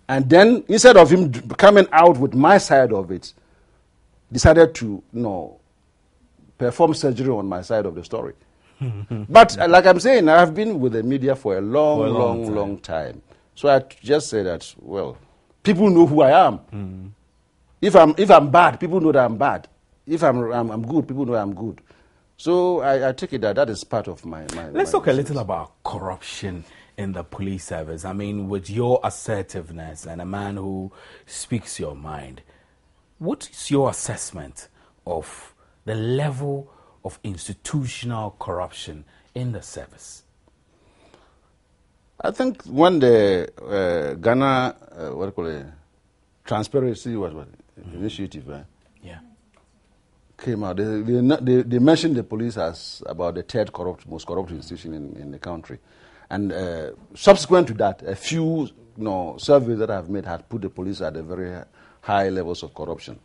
And then, instead of him coming out with my side of it, decided to, perform surgery on my side of the story. But like I'm saying, I have been with the media for a long time. So I just say that, well, people know who I am. If I'm bad, people know that I'm bad. If I'm good, people know I'm good. So I take it that is part of my Let's talk a little about corruption in the police service. I mean, with your assertiveness and a man who speaks your mind, what is your assessment of the level of institutional corruption in the service? I think when the Ghana, Transparency Initiative came out, they mentioned the police as about the third most corrupt institution in the country. And subsequent to that, a few surveys that I've made had put the police at a very high levels of corruption.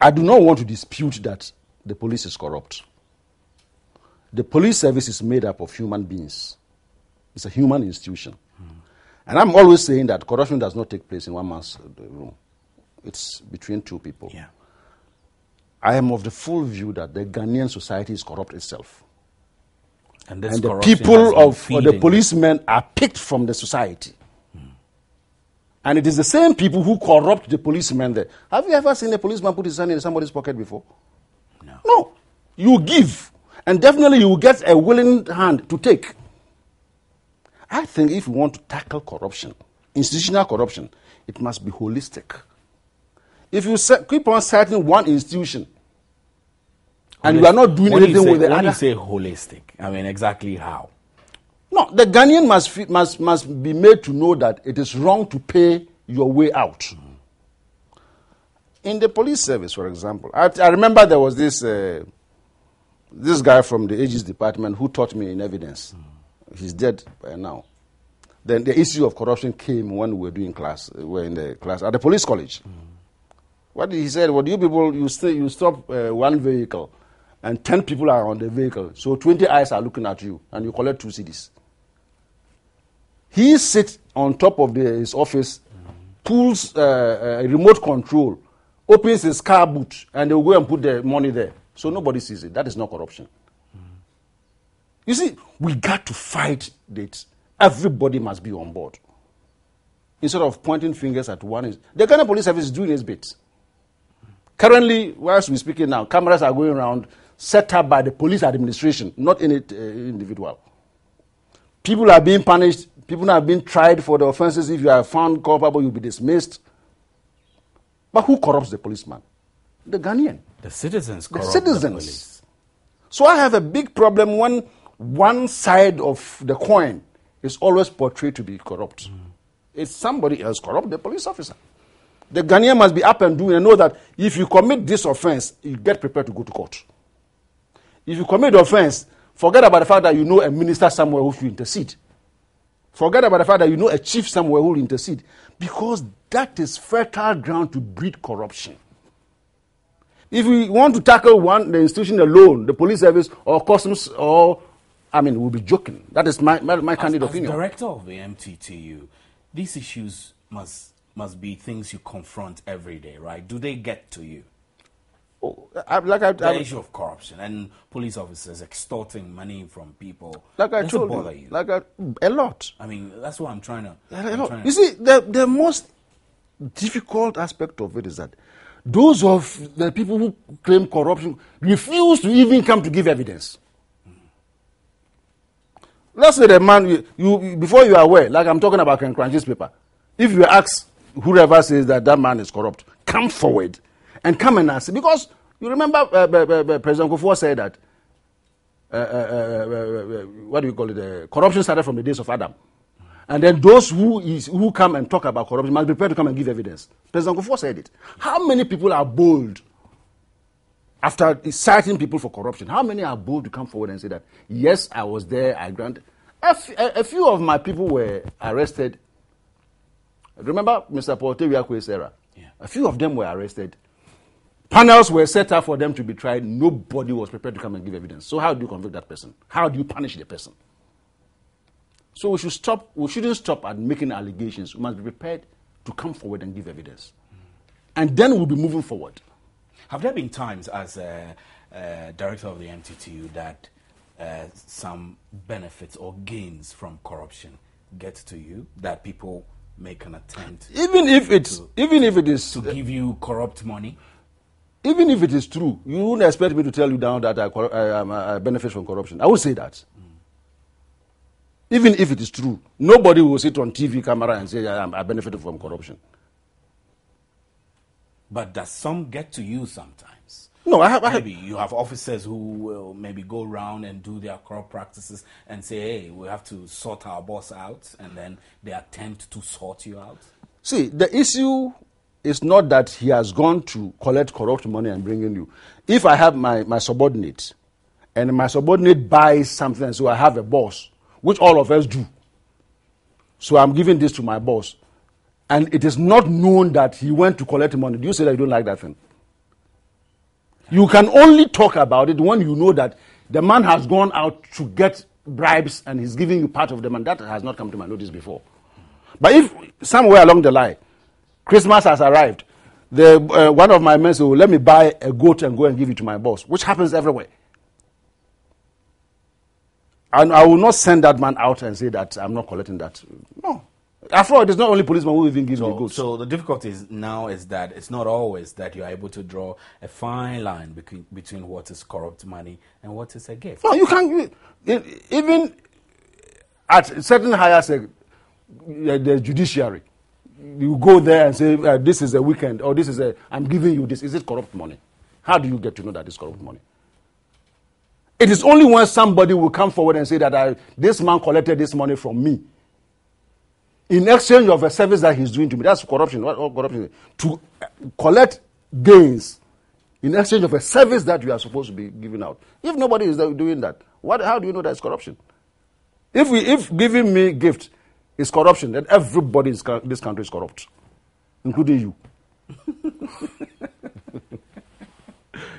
I do not want to dispute that the police is corrupt. The police service is made up of human beings. It's a human institution. And I'm always saying that corruption does not take place in one man's room. It's between two people. Yeah. I am of the full view that the Ghanaian society is corrupt itself. And the people of the policemen are picked from the society. And it is the same people who corrupt the policemen there. Have you ever seen a policeman put his hand in somebody's pocket before? No. No. You give. And definitely you will get a willing hand to take. I think if we want to tackle corruption, institutional corruption, it must be holistic. If you keep on citing one institution and you are not doing anything with the other. When you say holistic, I mean exactly how? No, the Ghanaian must be made to know that it is wrong to pay your way out. Mm-hmm. In the police service, for example, I remember there was this guy from the Aegis department who taught me in evidence. Mm-hmm. He's dead by now. Then the issue of corruption came when we were doing class. We were in the class at the police college. Mm-hmm. What he said, well, you people, you stop one vehicle and 10 people are on the vehicle. So 20 eyes are looking at you and you collect 2 cedis. He sits on top of his office, pulls a remote control, opens his car boot, and they'll go and put the money there. So nobody sees it. That is not corruption. You see, we got to fight it. Everybody must be on board. Instead of pointing fingers at one. The Ghana Police Service is doing its bit. Currently, whilst we're speaking now, cameras are going around set up by the police administration, not any individual. People are being punished. People are being tried for the offenses. If you are found culpable, you'll be dismissed. But who corrupts the policeman? The Ghanaian. The citizens corrupt the citizens. The police. So I have a big problem when one side of the coin is always portrayed to be corrupt. It's somebody else corrupt, the police officer. The Ghanaian must be up and doing and know that if you commit this offense, you get prepared to go to court. If you commit the offense, forget about the fact that you know a minister somewhere who should intercede. Forget about the fact that you know a chief somewhere who will intercede. Because that is fertile ground to breed corruption. If we want to tackle the institution alone, the police service or customs, we'll be joking. That is my candid opinion. As director of the MTTU, these issues must be things you confront every day, right? Do they get to you? The issue of corruption and police officers extorting money from people. Like I told you, a lot. I mean, that's what I'm trying to. You see, the most difficult aspect of it is that those of the people who claim corruption refuse to even come to give evidence. Let's say the man, before you are aware, like I'm talking about Ken Kranji's paper, if you ask whoever says that man is corrupt, come forward and come and ask. Because you remember President Kufuor said that, what do you call it, corruption started from the days of Adam. And then those who come and talk about corruption must be prepared to come and give evidence. President Kufuor said it. How many people are bold after citing people for corruption? How many are bold to come forward and say that, yes, I was there, I granted? A few of my people were arrested. Remember Mr. Porteviakue's era? Yeah. A few of them were arrested. Panels were set up for them to be tried. Nobody was prepared to come and give evidence. So how do you convict that person? How do you punish the person? So we shouldn't stop at making allegations. We must be prepared to come forward and give evidence. And then we'll be moving forward. Have there been times as a director of the MTTU that some benefits or gains from corruption get to you, that people make an attempt even if it is to give you corrupt money? Even if it is true, you wouldn't expect me to tell you now that I benefit from corruption. I would say that. Even if it is true, nobody will sit on TV camera and say I benefited from corruption. But does some get to you sometimes? No, maybe you have officers who will maybe go around and do their corrupt practices and say, hey, we have to sort our boss out, and then they attempt to sort you out. See, the issue is not that he has gone to collect corrupt money and bring in you. If I have my subordinate, and my subordinate buys something, so I have a boss, which all of us do. So I'm giving this to my boss. And it is not known that he went to collect money. Do you say that you don't like that thing? You can only talk about it when you know that the man has gone out to get bribes and he's giving you part of them, and that has not come to my notice before. But if somewhere along the line, Christmas has arrived, one of my men said, let me buy a goat and go and give it to my boss, which happens everywhere. And I will not send that man out and say that I'm not collecting that. No. After all, it is not only policemen who even give me goods. So the difficulty now is that it's not always that you are able to draw a fine line between what is corrupt money and what is a gift. No, you can't. Even at certain higher the judiciary, you go there and say, this is a weekend, or this is I'm giving you this. Is it corrupt money? How do you get to know that it's corrupt money? It is only when somebody will come forward and say that this man collected this money from me in exchange of a service that he's doing to me. That's corruption. What corruption is? To collect gains in exchange of a service that you are supposed to be giving out. If nobody is doing that, how do you know that's corruption? If giving me gift is corruption, then everybody in this country is corrupt, including you.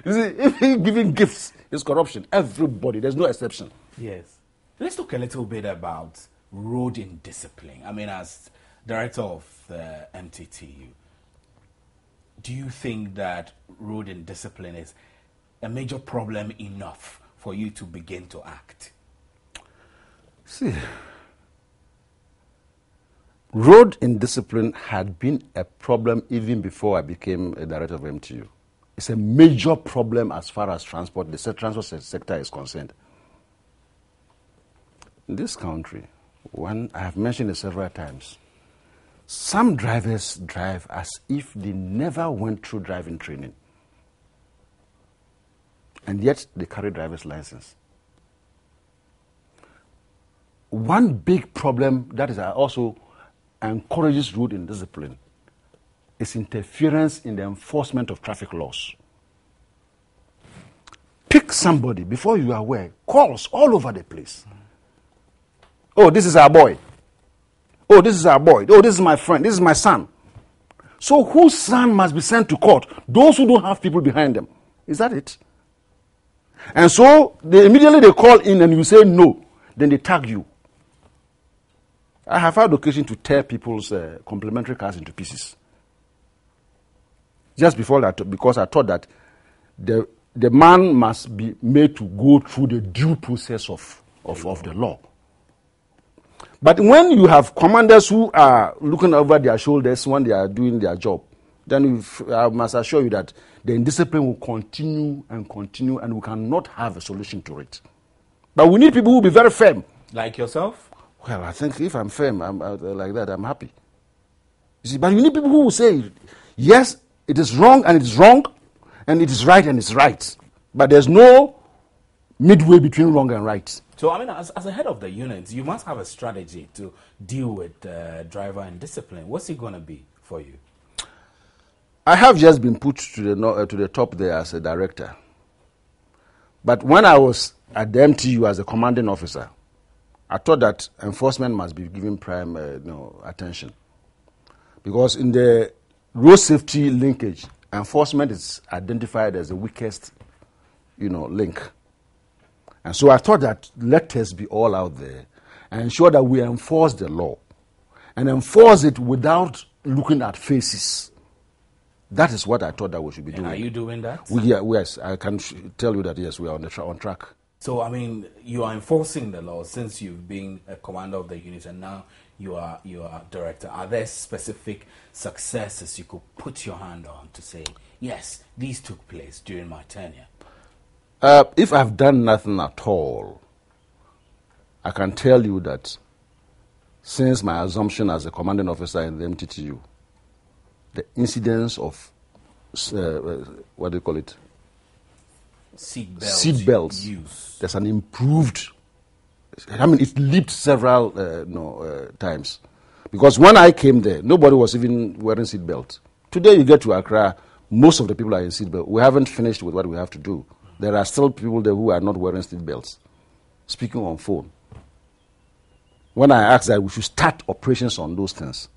You see, if giving gifts is corruption, everybody, there's no exception. Yes. Let's talk a little bit about road indiscipline. I mean, as director of the MTTU, do you think that road indiscipline is a major problem enough for you to begin to act? See, road indiscipline had been a problem even before I became a director of MTU. It's a major problem as far as the transport sector is concerned. In this country, I have mentioned it several times, some drivers drive as if they never went through driving training. And yet they carry driver's license. One big problem that is also encourages road indiscipline is interference in the enforcement of traffic laws. Pick somebody, before you are aware, calls all over the place. Oh, this is our boy. Oh, this is our boy. Oh, this is my friend. This is my son. So whose son must be sent to court? Those who don't have people behind them. Is that it? And so immediately they call in and you say no. Then they tag you. I have had occasion to tear people's complimentary cars into pieces. Just before that, because I thought that the man must be made to go through the due process of the law. But when you have commanders who are looking over their shoulders when they are doing their job, then I must assure you that the indiscipline will continue, and we cannot have a solution to it. But we need people who will be very firm. Like yourself? Well, I think if I'm firm, like that, I'm happy. You see, but you need people who will say, yes, it is wrong and it is wrong, and it is right and it's right. But there's no midway between wrong and right. So, I mean, as a head of the unit, you must have a strategy to deal with driver indiscipline. What's it going to be for you? I have just been put to the top there as a director. But when I was at the MTU as a commanding officer, I thought that enforcement must be given prime attention. Because in the road safety linkage, enforcement is identified as the weakest link. And so I thought that let us be all out there and ensure that we enforce the law and enforce it without looking at faces. That is what I thought that we should be doing. Are you doing that? Yes, I can tell you that, yes, we are on track. So, I mean, you are enforcing the law since you've been a commander of the unit and now you are director. Are there specific successes you could put your hand on to say, yes, these took place during my tenure? If I've done nothing at all, I can tell you that since my assumption as a commanding officer in the MTTU, the incidence of, what do you call it? Seatbelts use. There's an improved, I mean, it leaped several times. Because when I came there, nobody was even wearing seatbelts. Today you get to Accra, most of the people are in seatbelt. We haven't finished with what we have to do. There are still people there who are not wearing seatbelts, speaking on phone. When I asked that we should start operations on those things,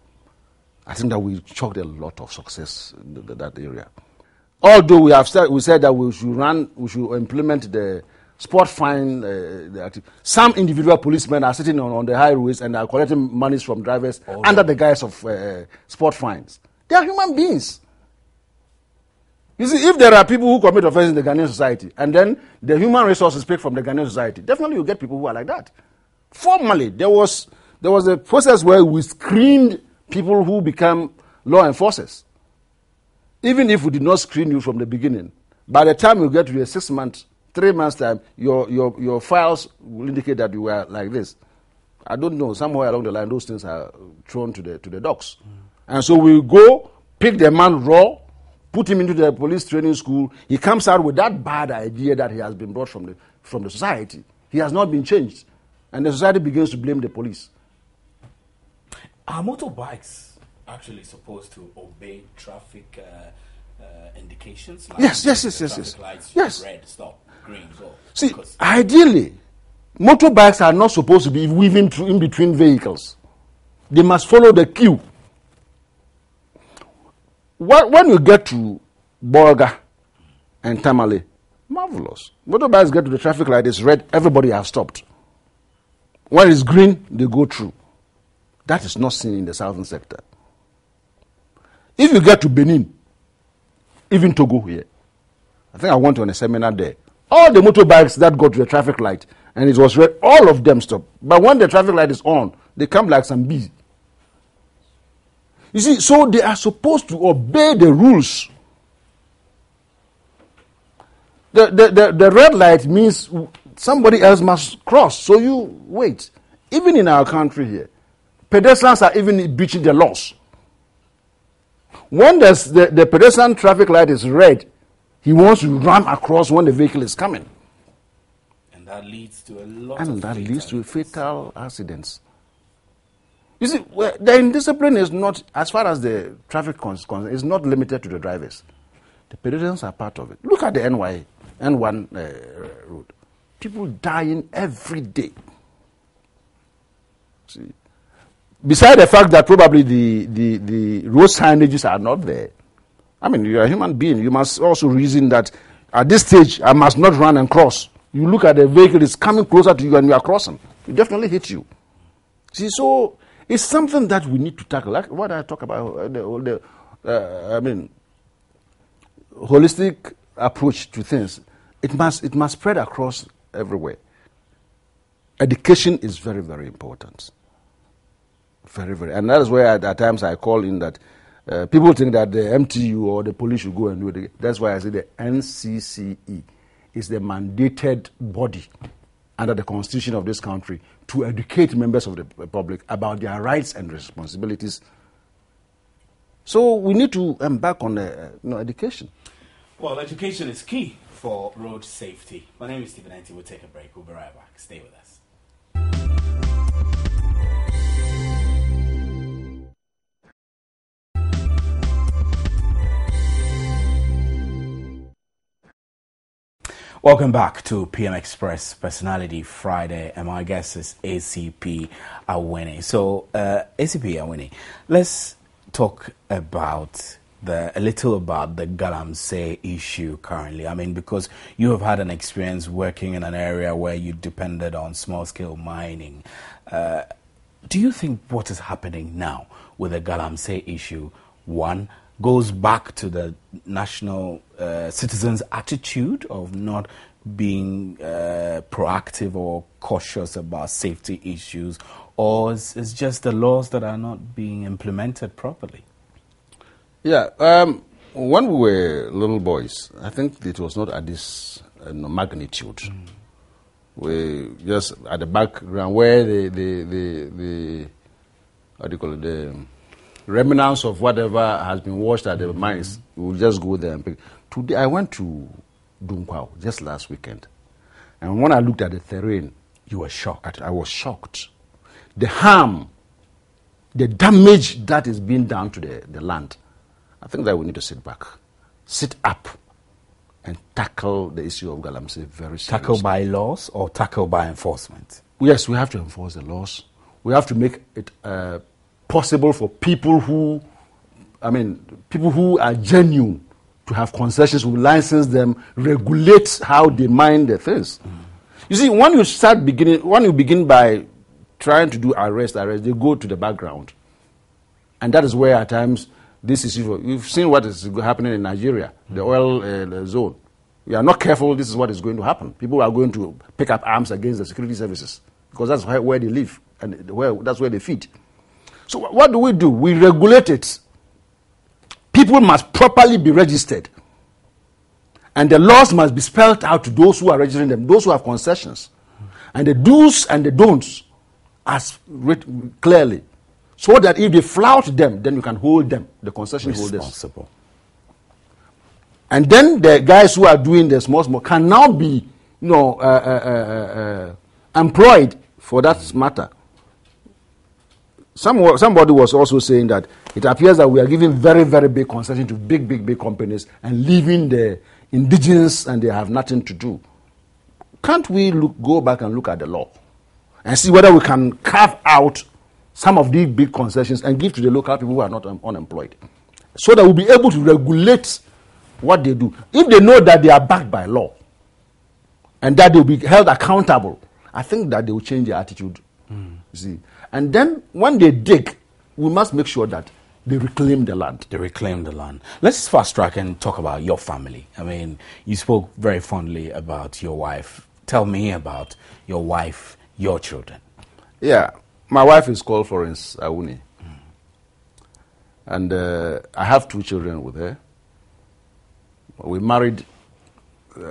I think that we chalked a lot of success in that area. Although we said that we should implement the sport fine. Some individual policemen are sitting on the highways and are collecting monies from drivers under the guise of sport fines. They are human beings. You see, if there are people who commit offenses in the Ghanaian society, and then the human resources pick from the Ghanaian society, definitely you get people who are like that. Formerly, there was There was a process where we screened people who become law enforcers. Even if we did not screen you from the beginning, by the time you get to the 6 months, 3 months time, your files will indicate that you were like this. I don't know, somewhere along the line, those things are thrown to the dogs. And so we go, pick the man raw, put him into the police training school. He comes out with that bad idea that he has been brought from the society. He has not been changed. And the society begins to blame the police. Are motorbikes actually supposed to obey traffic indications? Like Yes. Lights, yes. Red, stop, green, go. See, ideally, motorbikes are not supposed to be weaving through in between vehicles. They must follow the queue. When you get to Borga and Tamale, marvelous. Motorbikes get to the traffic light, it's red, everybody has stopped. When it's green, they go through. That is not seen in the southern sector. If you get to Benin, even Togo here, I think I went on a seminar there. All the motorbikes that go to the traffic light and it was red, all of them stop. But when the traffic light is on, they come like some bees. You see, so they are supposed to obey the rules. The red light means somebody else must cross, so you wait. Even in our country here, pedestrians are even breaching the laws. When the pedestrian traffic light is red, he wants to run across when the vehicle is coming. And that leads to a lot and that leads to fatal accidents. You see, the indiscipline is not, as far as the traffic concern, is not limited to the drivers. The pedestrians are part of it. Look at the N1 road. People dying every day. See, beside the fact that probably the road signages are not there. I mean, you're a human being. You must also reason that at this stage, I must not run and cross. You look at the vehicle, it's coming closer to you and you are crossing. It definitely hits you. See, so it's something that we need to tackle. Like what I talk about, holistic approach to things. It must spread across everywhere. Education is very, very important. Very, very. And that is where at times I call in that people think that the MTU or the police should go and do it. That's why I say the NCCE is the mandated body under the constitution of this country to educate members of the public about their rights and responsibilities. So we need to embark on education. Well, education is key for road safety. My name is Stephen Enti. We'll take a break. We'll be right back. Stay with us. Welcome back to PM Express Personality Friday, and my guest is ACP Awuni. So, ACP Awuni, let's talk about a little about the Galamsey issue currently. I mean, because you have had an experience working in an area where you depended on small-scale mining. Do you think what is happening now with the Galamsey issue, one, goes back to the national citizens' attitude of not being proactive or cautious about safety issues, or is just the laws that are not being implemented properly? Yeah, when we were little boys, I think it was not at this magnitude. We just at the background where the what do you call it, the remnants of whatever has been washed at the mines, we will just go there and pick. Today, I went to Dunkwao just last weekend. And when I looked at the terrain, you were shocked. I was shocked. The harm, the damage that is being done to the land. I think that we need to sit back, sit up, and tackle the issue of Galamsey very seriously. Tackle by laws or tackle by enforcement? Yes, we have to enforce the laws. We have to make it possible for people who are genuine to have concessions, we license them, regulate how they mine the things. You see, when you begin by trying to do arrest, they go to the background. And that is where at times this is, you've seen what is happening in Nigeria, the oil zone. We are not careful, this is what is going to happen. People are going to pick up arms against the security services because that's where they live. and that's where they feed. So what do? We regulate it. People must properly be registered. And the laws must be spelled out to those who are registering them, those who have concessions. And the do's and the don'ts are written clearly. So that if they flout them, then you can hold them, the concession holders. And then the guys who are doing the small can now be, employed for that matter. Somebody was also saying that it appears that we are giving very, very big concession to big companies and leaving the indigenous and they have nothing to do. Can't we go back and look at the law and see whether we can carve out some of these big concessions and give to the local people who are not unemployed, so that we'll be able to regulate what they do. If they know that they are backed by law and that they'll be held accountable, I think that they will change their attitude. You see. And then when they dig, we must make sure that they reclaim the land. They reclaim the land. Let's just fast track and talk about your family. I mean, you spoke very fondly about your wife. Tell me about your wife, your children. Yeah, my wife is called Florence Awuni. And I have 2 children with her. We married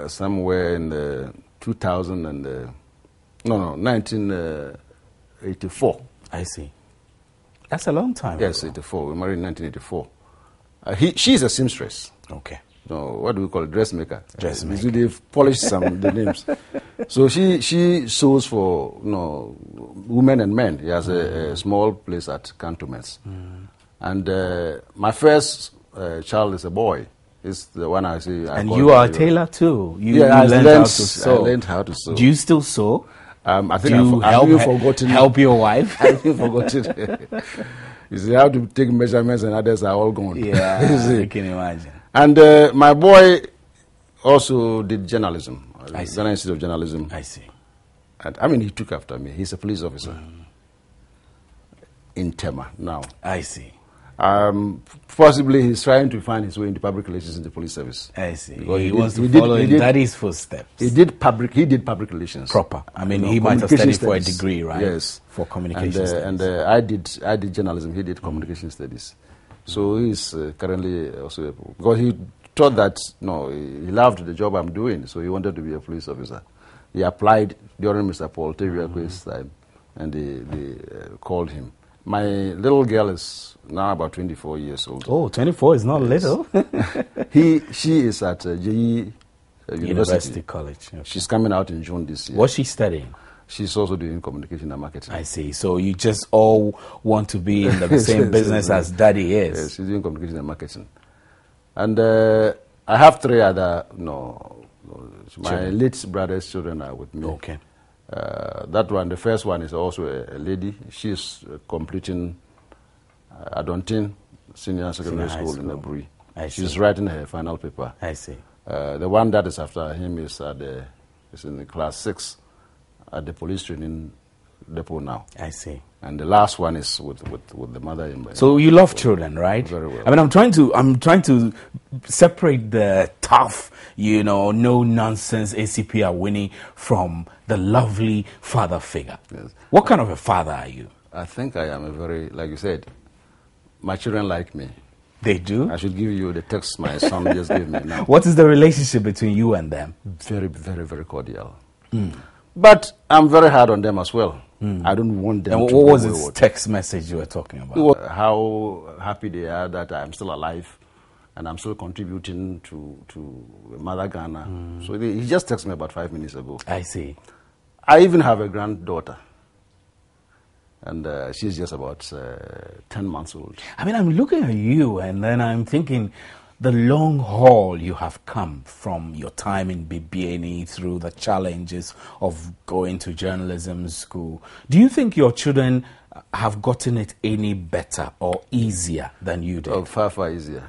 somewhere in 1984. I see. That's a long time. Yes, ago. 84. We married in 1984. She's a seamstress. Okay. What do we call it? Dressmaker. Dressmaker. They've polished some the names. So she sews for women and men. He has a small place at Cantonments. And my first child is a boy. It's the one I see. And you are a tailor too. I learned how to sew. Do you still sew? I think I've forgotten. Help your wife? I've forgotten. You see, how to take measurements and others are all gone. Yeah, I can imagine. And my boy also did journalism. I see. Ghana Institute of Journalism. I see. And he took after me. He's a police officer in Tema now. I see. Possibly he's trying to find his way into public relations in the police service. I see. He wants to follow in daddy's footsteps. He did public relations. Proper. I mean, he might have studied for a degree, right? Yes. For communication studies. And I did journalism. He did communication studies. So he's currently also, because he thought that, he loved the job I'm doing, so he wanted to be a police officer. He applied during Mr. Paul Teviaque's time, and they called him. My little girl is now about 24 years old. Oh, 24 is not little. She is at JE University College. Okay. She's coming out in June this year. What's she studying? She's also doing communication and marketing. I see. So you just all want to be in the same business as daddy is. Yes, she's doing communication and marketing. And I have 3 other, my late brother's children are with me. Okay. That one, the first one is also a lady. She's completing Adontin Senior Secondary School in Aburi. She's writing her final paper. I see. The one that is after him is in the class 6 at the police training depot now. I see. And the last one is with the mother. So you love children, right? Very well. I mean, I'm trying to separate the tough, no nonsense ACP Awuni from the lovely father figure. Yes. What kind of a father are you? I think I am a very, like you said, my children like me. They do? I should give you the text my son just gave me now. What is the relationship between you and them? Very, very, very cordial. But I'm very hard on them as well. I don't want them and to what was go this text message you were talking about? How happy they are that I'm still alive and I'm still contributing to Mother Ghana. So he just texted me about 5 minutes ago. I see. I even have a granddaughter. And she's just about 10 months old. I mean, I'm looking at you and then I'm thinking the long haul you have come from your time in BBNE through the challenges of going to journalism school. Do you think your children have gotten it any better or easier than you did? Oh, far, far easier.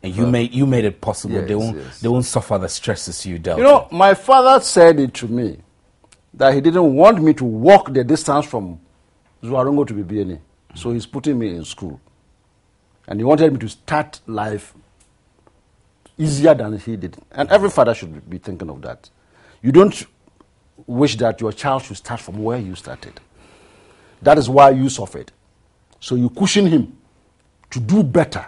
And you made it possible. Yes, they won't suffer the stresses you dealt with. My father said it to me that he didn't want me to walk the distance from Zuarongo to BBNE. So he's putting me in school. And he wanted me to start life easier than he did. And every father should be thinking of that. You don't wish that your child should start from where you started. That is why you suffered. So you cushion him to do better.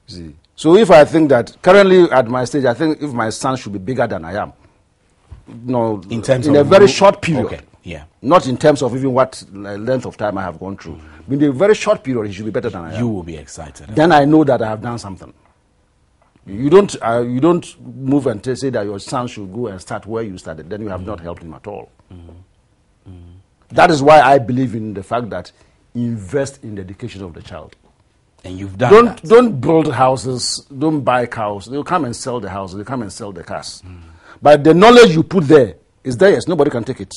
See? So if I think that currently at my stage, I think if my son should be bigger than I am, in terms in of a very short period, okay, yeah, not in terms of even what length of time I have gone through, in a very short period, he should be better than I am. You will be excited. Then I know that I have done something. You don't move and say that your son should go and start where you started. Then you have not helped him at all. That is why I believe in the fact that invest in the education of the child. And you've done that. Don't build houses, don't buy cows. They'll come and sell the houses, they'll come and sell the cars. But the knowledge you put there is theirs, nobody can take it.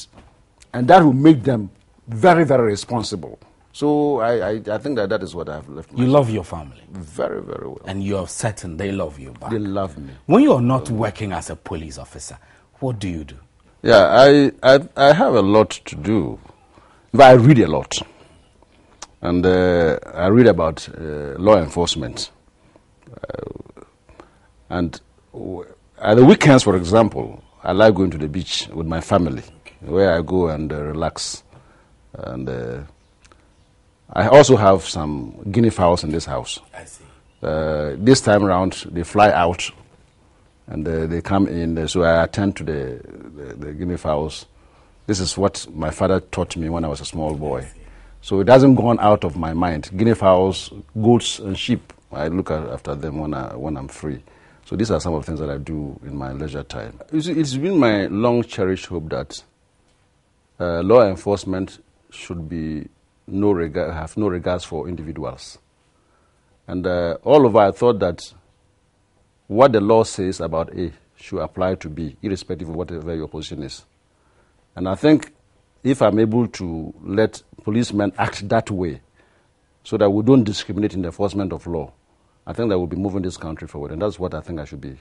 And that will make them very, very responsible. So I think that is what I've left. You love your family. Very, very well. And you're certain they love you back. They love me. When you're not working as a police officer, what do you do? Yeah, I have a lot to do. But I read a lot. And I read about law enforcement. And at the weekends, for example, I like going to the beach with my family, where I go and relax. And I also have some guinea fowls in this house. I see. This time around, they fly out and they come in. So I attend to the guinea fowls. This is what my father taught me when I was a small boy. So it hasn't gone out of my mind. Guinea fowls, goats, and sheep. I look after them when I'm free. So these are some of the things that I do in my leisure time. You see, it's been my long cherished hope that law enforcement should be have no regards for individuals. And all over, I thought that what the law says about A should apply to B, irrespective of whatever your position is. And I think if I'm able to let policemen act that way, so that we don't discriminate in the enforcement of law, I think that we'll be moving this country forward. And that's what I think I should be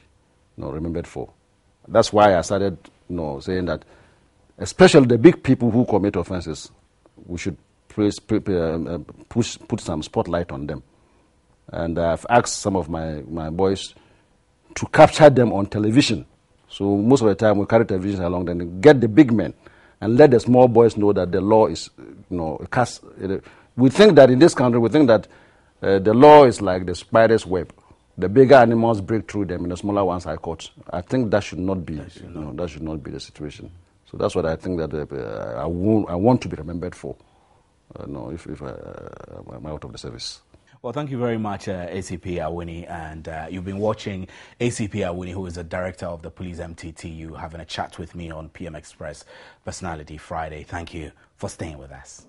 remembered for. That's why I started saying that, especially the big people who commit offenses, we should put some spotlight on them. And I've asked some of my boys to capture them on television. So most of the time we carry television along, then get the big men and let the small boys know that the law is, we think that in this country, we think that the law is like the spider's web. The bigger animals break through them and the smaller ones are caught. I think that should not be, that should not be the situation. So that's what I think that I want to be remembered for, if I'm out of the service. Well, thank you very much, ACP Awuni, and you've been watching ACP Awuni, who is the director of the Police MTTU, having a chat with me on PM Express Personality Friday. Thank you for staying with us.